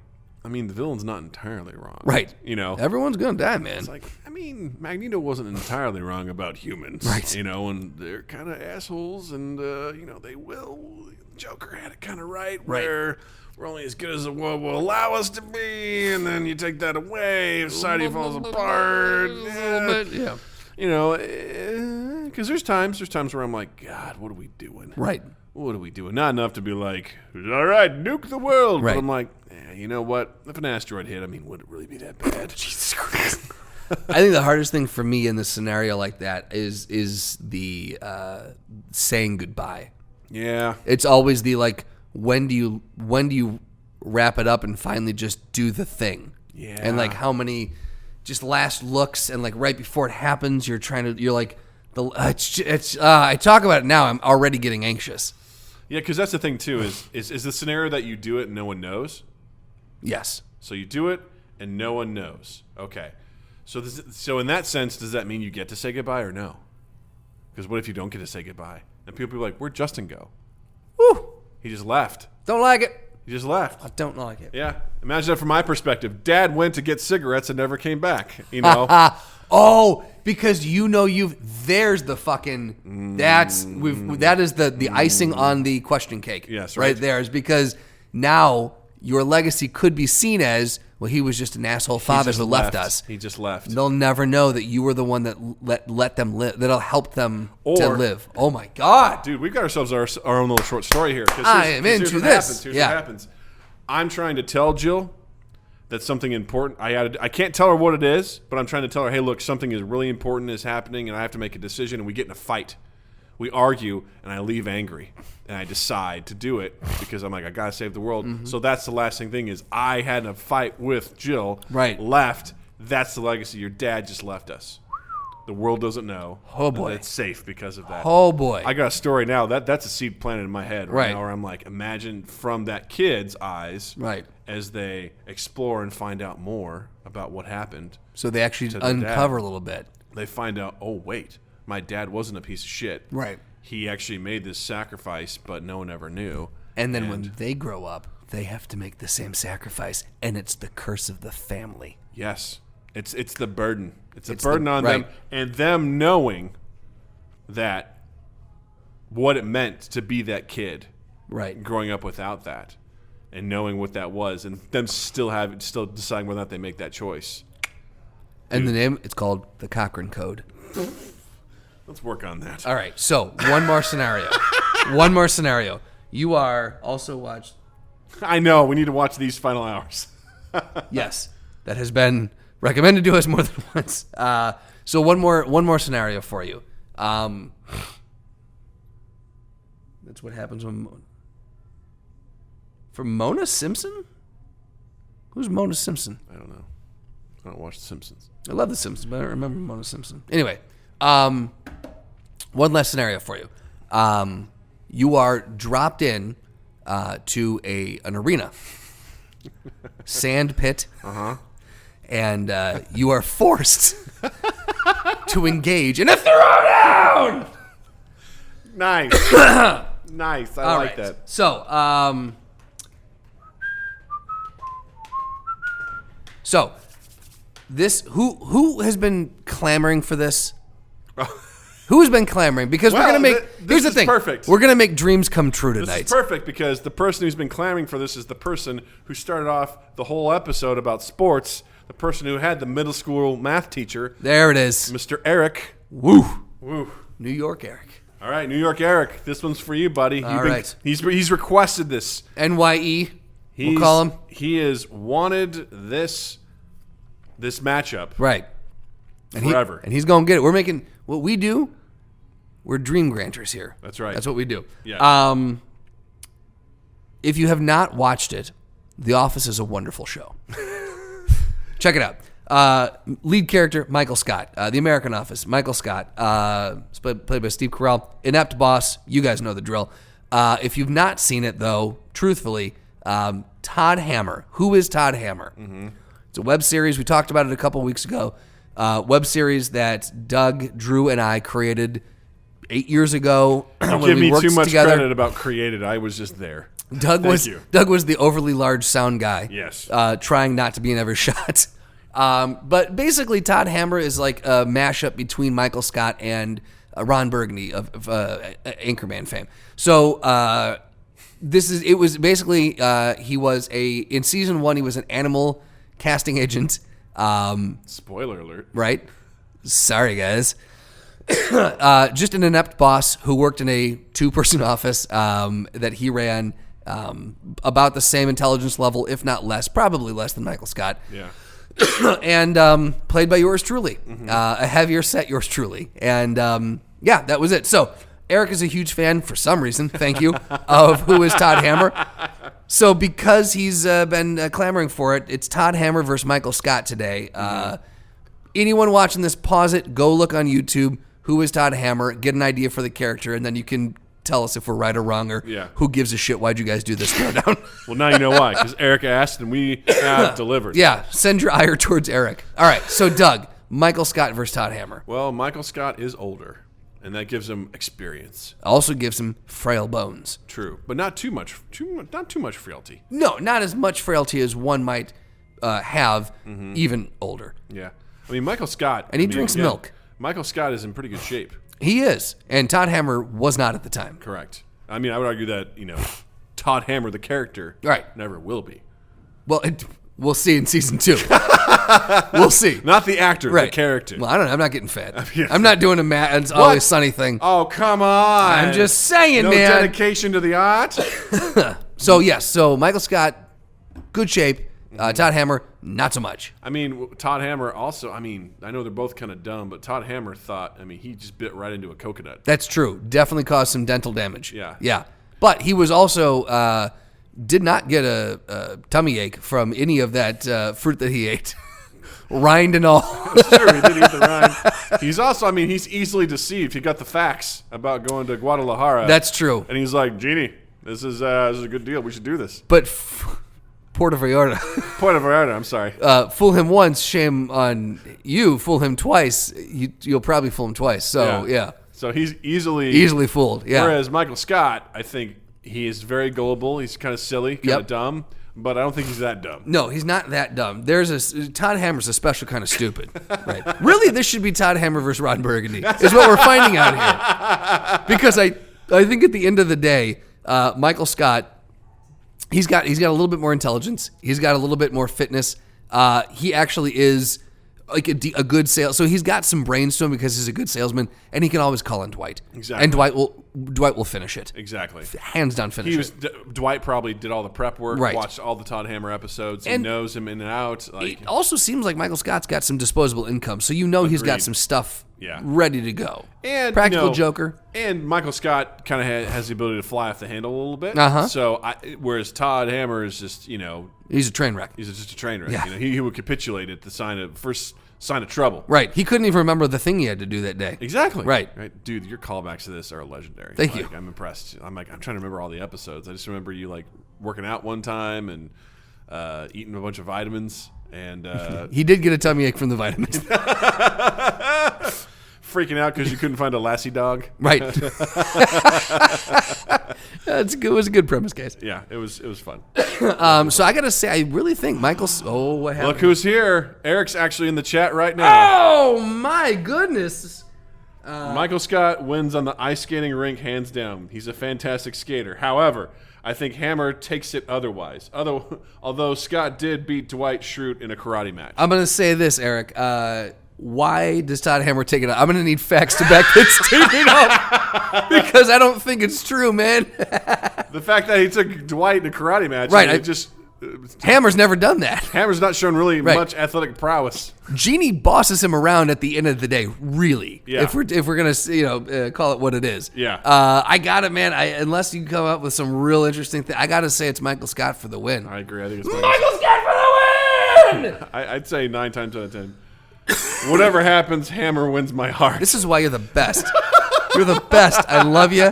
I mean, the villain's not entirely wrong. Right. You know, everyone's gonna die, man. It's like, I mean, Magneto wasn't entirely wrong about humans. Right. You know, and they're kind of assholes, and you know, they will. Joker had it kind of right, where we're only as good as the world will allow us to be, and then you take that away, society falls apart. Yeah. You know, because there's times where I'm like, God, what are we doing? Right. What are we doing? Not enough to be like, all right, nuke the world. Right. But I'm like, you know what? If an asteroid hit, I mean, would it really be that bad? Jesus Christ. I think the hardest thing for me in this scenario like that is the saying goodbye. Yeah. It's always the like, when do you wrap it up and finally just do the thing? Yeah. And like how many just last looks and like right before it happens, you're like I talk about it now, I'm already getting anxious. Yeah, because that's the thing too. Is the scenario that you do it and no one knows? Yes. So you do it and no one knows. Okay. So in that sense, does that mean you get to say goodbye or no? Because what if you don't get to say goodbye? And people be like, where'd Justin go? Woo! He just left. Don't like it. He just left. I don't like it. Yeah. Imagine that from my perspective. Dad went to get cigarettes and never came back. You know? Oh, because there's the fucking that is the icing on the question cake. Yes, right right there is because now your legacy could be seen as, well, he was just an asshole father who left us. He just left. They'll never know that you were the one that let them live, that'll help them to Or- live. Oh my God. Dude, we've got ourselves our own little short story here. I am into this. Here's Yeah. what happens. I'm trying to tell Jill that something important. I can't tell her what it is, but I'm trying to tell her, hey, look, something is really important is happening, and I have to make a decision. And we get in a fight. We argue, and I leave angry, and I decide to do it because I'm like, I gotta save the world. Mm-hmm. So that's the lasting thing is I had a fight with Jill. Right. Left. That's the legacy. Your dad just left us. The world doesn't know. Oh, boy. And it's safe because of that. Oh boy. I got a story now. That's a seed planted in my head Right. now where I'm like, imagine from that kid's eyes Right. as they explore and find out more about what happened. So they actually the uncover dad. a little bit. They find out, oh, wait, my dad wasn't a piece of shit. Right. He actually made this sacrifice, but no one ever knew. And then when they grow up, they have to make the same sacrifice, and it's the curse of the family. Yes. It's the burden. It's a It's burden on them. right. And them knowing that what it meant to be that kid. Right. Growing up without that. And knowing what that was. And them still deciding whether or not they make that choice. And the name, it's called the Cochrane Code. Let's work on that. All right, so one more scenario. One more scenario. You are also watched. I know. We need to watch these final hours. Yes, that has been recommended to us more than once. So one more scenario for you. That's what happens when. For Mona Simpson? Who's Mona Simpson? I don't know. I don't watch The Simpsons. I love The Simpsons, but I don't remember Mona Simpson. Anyway, one last scenario for you. You are dropped in to an arena, sand pit, and you are forced to engage in a throwdown. Nice. Nice. I All like right. that. So this who has been clamoring for this? Who's been clamoring? Because we're gonna make. Here's the thing. Perfect. We're gonna make dreams come true tonight. This is perfect because the person who's been clamoring for this is the person who started off the whole episode about sports. The person who had the middle school math teacher. There it is, Mr. Eric. Woo. Woo. New York Eric. All right, New York Eric. This one's for you, buddy. All right. He's requested this. NYE. We'll call him. He has wanted this matchup. Right. Forever. And he's gonna get it. We're making what we do. We're dream granters here. That's right. That's what we do. Yeah. If you have not watched it, The Office is a wonderful show. Check it out. Lead character, Michael Scott. The American Office, Michael Scott. Played by Steve Carell. Inept boss. You guys know the drill. If you've not seen it, though, truthfully, Todd Hammer. Who is Todd Hammer? Mm-hmm. It's a web series. We talked about it a couple weeks ago. Web series that Doug, Drew, and I created 8 years ago. Don't when give we me worked too much together. credit about created. I was just there. Doug was the overly large sound guy. Yes. Trying not to be in every shot. But basically, Todd Hammer is like a mashup between Michael Scott and Ron Burgundy of Anchorman fame. So it was basically he was in season 1 he was an animal casting agent. Spoiler alert. Right? Sorry, guys. Just an inept boss who worked in a 2-person office that he ran about the same intelligence level, if not less, probably less than Michael Scott. Yeah. And played by yours truly. A heavier set, yours truly. And that was it. So Eric is a huge fan, for some reason, thank you, of Who is Todd Hammer. So because he's been clamoring for it, it's Todd Hammer versus Michael Scott today. Anyone watching this, pause it, go look on YouTube, Who is Todd Hammer, get an idea for the character, and then you can tell us if we're right or wrong, or who gives a shit, why'd you guys do this throwdown? Well, now you know why, because Eric asked and we have delivered. Yeah, send your ire towards Eric. All right, so Doug, Michael Scott versus Todd Hammer. Well, Michael Scott is older, and that gives him experience. Also gives him frail bones. True, but not too much. Not too much frailty. No, not as much frailty as one might have, even older. Yeah, I mean Michael Scott, and he drinks milk. Michael Scott is in pretty good shape. He is, and Todd Hammer was not at the time. Correct. I mean, I would argue that Todd Hammer, the character, never will be. Well, we'll see in season 2. We'll see. Not the actor, the character. Well, I don't know. I'm not getting fat. I'm not doing a Matt and Always Sunny thing. Oh, come on. I'm just saying, no man. No dedication to the art. So, yes. So, Michael Scott, good shape. Todd Hammer, not so much. I mean, Todd Hammer also, I know they're both kind of dumb, but Todd Hammer thought, he just bit right into a coconut. That's true. Definitely caused some dental damage. Yeah. Yeah. But he was also, did not get a tummy ache from any of that fruit that he ate. Rind and all. That's true. He did eat the rind. He's also, he's easily deceived. He got the facts about going to Guadalajara. That's true. And he's like, Jeannie, this is a good deal. We should do this. But Puerto Vallarta. Puerto Vallarta, I'm sorry. Fool him once, shame on you. Fool him twice, you'll probably fool him twice. So, yeah. So he's easily fooled, yeah. Whereas Michael Scott, I think he is very gullible. He's kind of silly, kind of dumb. But I don't think he's that dumb. No, he's not that dumb. Todd Hammer's a special kind of stupid. Right? Really, this should be Todd Hammer versus Ron Burgundy, is what we're finding out here. Because I think at the end of the day, Michael Scott, he's got a little bit more intelligence. He's got a little bit more fitness. He actually is like a good sales. So he's got some brains to him because he's a good salesman, and he can always call in Dwight. Exactly. And Dwight will finish it. Exactly. Hands down finish Dwight probably did all the prep work, right. Watched all the Todd Hammer episodes. He knows him in and out. It also seems like Michael Scott's got some disposable income, so he's got some stuff ready to go. And practical joker. And Michael Scott kind of has the ability to fly off the handle a little bit. So whereas Todd Hammer is just he's a train wreck. He's just a train wreck. Yeah. He would capitulate at the first sign of trouble. Right. He couldn't even remember the thing he had to do that day. Exactly. Right. Dude, your callbacks to this are legendary. Thank you. I'm impressed. I'm trying to remember all the episodes. I just remember you working out one time and eating a bunch of vitamins. And he did get a tummy ache from the vitamins. Freaking out because you couldn't find a lassie dog. Right. It was a good premise, guys. Yeah, it was fun. So I gotta say, I really think Michael's. Oh, what happened? Look who's here! Eric's actually in the chat right now. Oh my goodness! Michael Scott wins on the ice skating rink hands down. He's a fantastic skater. However, I think Hammer takes it otherwise. Although Scott did beat Dwight Schrute in a karate match. I'm going to say this, Eric. Why does Todd Hammer take it up? I'm going to need facts to back this statement up because I don't think it's true, man. The fact that he took Dwight in a karate match, right? Hammer's never done that. Hammer's not shown really much athletic prowess. Genie bosses him around at the end of the day, really. Yeah. If we're gonna call it what it is. Yeah. I got it, man. Unless you come up with some real interesting thing, I got to say it's Michael Scott for the win. I agree. I think it's Michael Scott for the win. I'd say 9 times out of 10. Whatever happens, Hammer wins my heart. This is why you're the best. You're the best. I love you.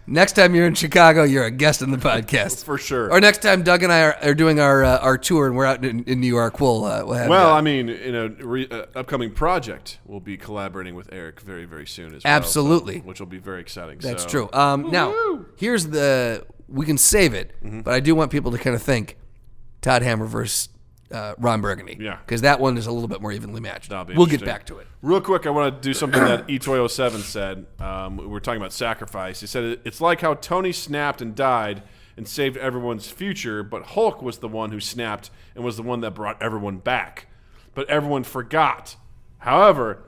Next time you're in Chicago, you're a guest on the podcast. For sure. Or next time Doug and I are doing our tour and we're out in New York, we'll have you well, on. I mean, in an upcoming project, we'll be collaborating with Eric very, very soon as well. Absolutely. Which will be very exciting. That's true. Now, here's we can save it, but I do want people to kind of think Todd Hammer versus Ron Burgundy. Yeah. Because that one is a little bit more evenly matched. That'll be We'll get interesting. back to it. Real quick, I want to do something that E-Toy07 said. We were talking about sacrifice. He said, it's like how Tony snapped and died and saved everyone's future, but Hulk was the one who snapped and was the one that brought everyone back. But everyone forgot. However,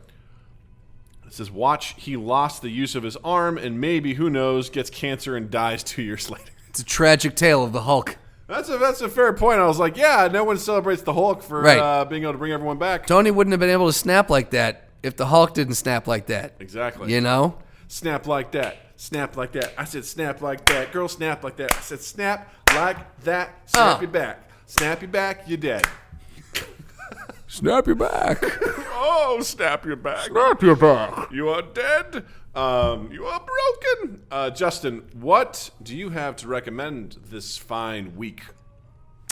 it says, watch, he lost the use of his arm and maybe, who knows, gets cancer and dies 2 years later. It's a tragic tale of the Hulk. That's a fair point. I was like, yeah, no one celebrates the Hulk for being able to bring everyone back. Tony wouldn't have been able to snap like that if the Hulk didn't snap like that. Exactly. You know? Snap like that. Snap like that. I said snap like that. Girl, snap like that. I said snap like that. Snap your back. Snap your back, you're dead. Snap your back. Oh, snap your back. Snap your back. You are dead. You are broken. Justin, what do you have to recommend this fine week?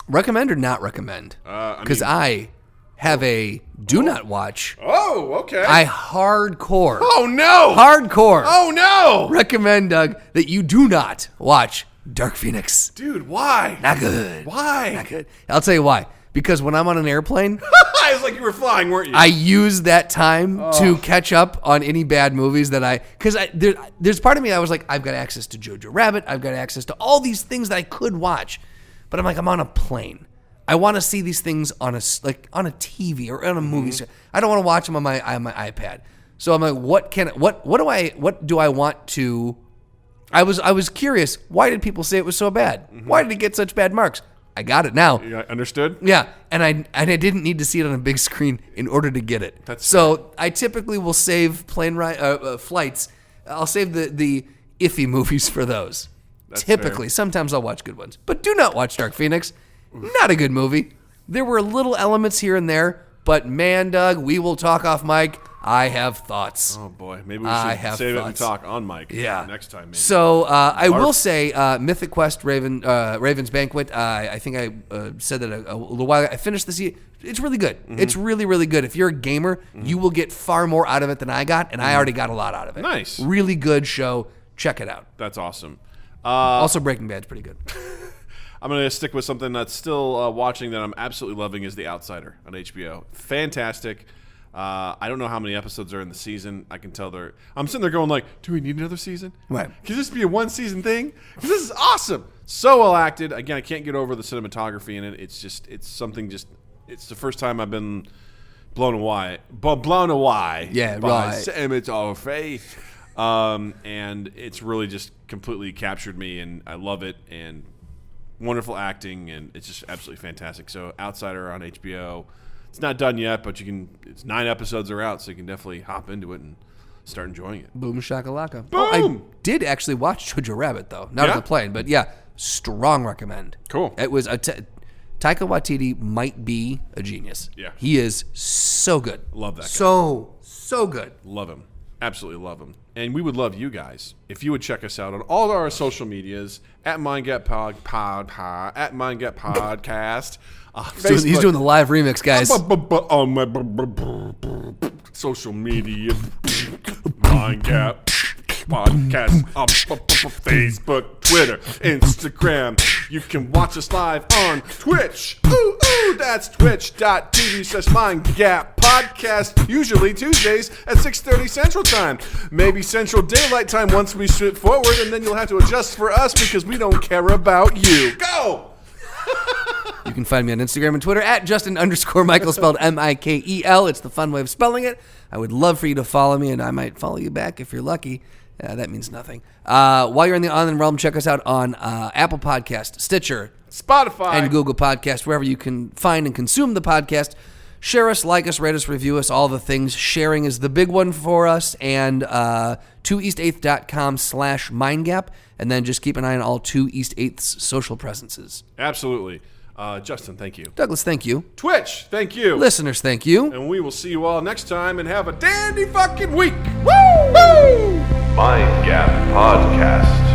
Recommend or not recommend? Because I have a do not watch. Oh, okay. I hardcore. Oh, no. Hardcore. Oh, no. Recommend, Doug, that you do not watch Dark Phoenix. Dude, why? Not good. Why? Not good. I'll tell you why. Because when I'm on an airplane, It's like you were flying, weren't you? I use that time to catch up on any bad movies that there's part of me I was like, I've got access to Jojo Rabbit, I've got access to all these things that I could watch, but I'm like, I'm on a plane. I want to see these things on a TV or on a movie. I don't want to watch them on my iPad. So I'm like, what do I want to? I was curious. Why did people say it was so bad? Why did it get such bad marks? I got it now. You understood? Yeah, and I didn't need to see it on a big screen in order to get it. So I typically will save plane flights. I'll save the iffy movies for those. That's typically. Fair. Sometimes I'll watch good ones. But do not watch Dark Phoenix. Not a good movie. There were little elements here and there, but man, Doug, we will talk off mic. I have thoughts. Oh, boy. Maybe we should save it and talk on mic next time. Maybe. So I will say Mythic Quest Raven's Banquet, I think I said that a little while ago. I finished the season. It's really good. It's really, really good. If you're a gamer, you will get far more out of it than I got, and I already got a lot out of it. Nice. Really good show. Check it out. That's awesome. Also, Breaking Bad's pretty good. I'm going to stick with something that's still watching that I'm absolutely loving is The Outsider on HBO. Fantastic. I don't know how many episodes are in the season. I can tell I'm sitting there going like, do we need another season? Right. Can this be a one-season thing? Because this is awesome. So well acted. Again, I can't get over the cinematography in it. It's the first time I've been blown away. Yeah, by right. cinematography. And it's really just completely captured me, and I love it, and wonderful acting, and it's just absolutely fantastic. So Outsider on HBO. It's not done yet, but it's 9 episodes are out, so you can definitely hop into it and start enjoying it. Boom shakalaka. Boom! Oh, I did actually watch Jojo Rabbit, though. Not on the plane, but yeah, strong recommend. Cool. It was Taika Waititi might be a genius. Yeah. He is so good. Love that guy. So good. Love him. Absolutely love him. And we would love you guys if you would check us out on all our social medias at MindGapPod, at MindGapPodcast. He's doing the live remix, guys. On my social media, MindGap Podcast, Facebook, Twitter, Instagram. You can watch us live on Twitch. Ooh, ooh. Woo! That's twitch.tv/MindGapPodcast, usually Tuesdays at 6:30 Central Time. Maybe Central Daylight Time once we shift forward, and then you'll have to adjust for us because we don't care about you. Go! You can find me on Instagram and Twitter at Justin_Michael, spelled Mikel. It's the fun way of spelling it. I would love for you to follow me, and I might follow you back if you're lucky. That means nothing. While you're in the online realm, check us out on Apple Podcast, Stitcher, Spotify, and Google Podcast, wherever you can find and consume the podcast. Share us, like us, rate us, review us, all the things. Sharing is the big one for us. And 2east8th.com/mindgap. And then just keep an eye on all 2 East 8th's social presences. Absolutely. Justin, thank you. Douglas, thank you. Twitch, thank you. Listeners, thank you. And we will see you all next time and have a dandy fucking week. Woo! Woo! Mind Gap Podcast.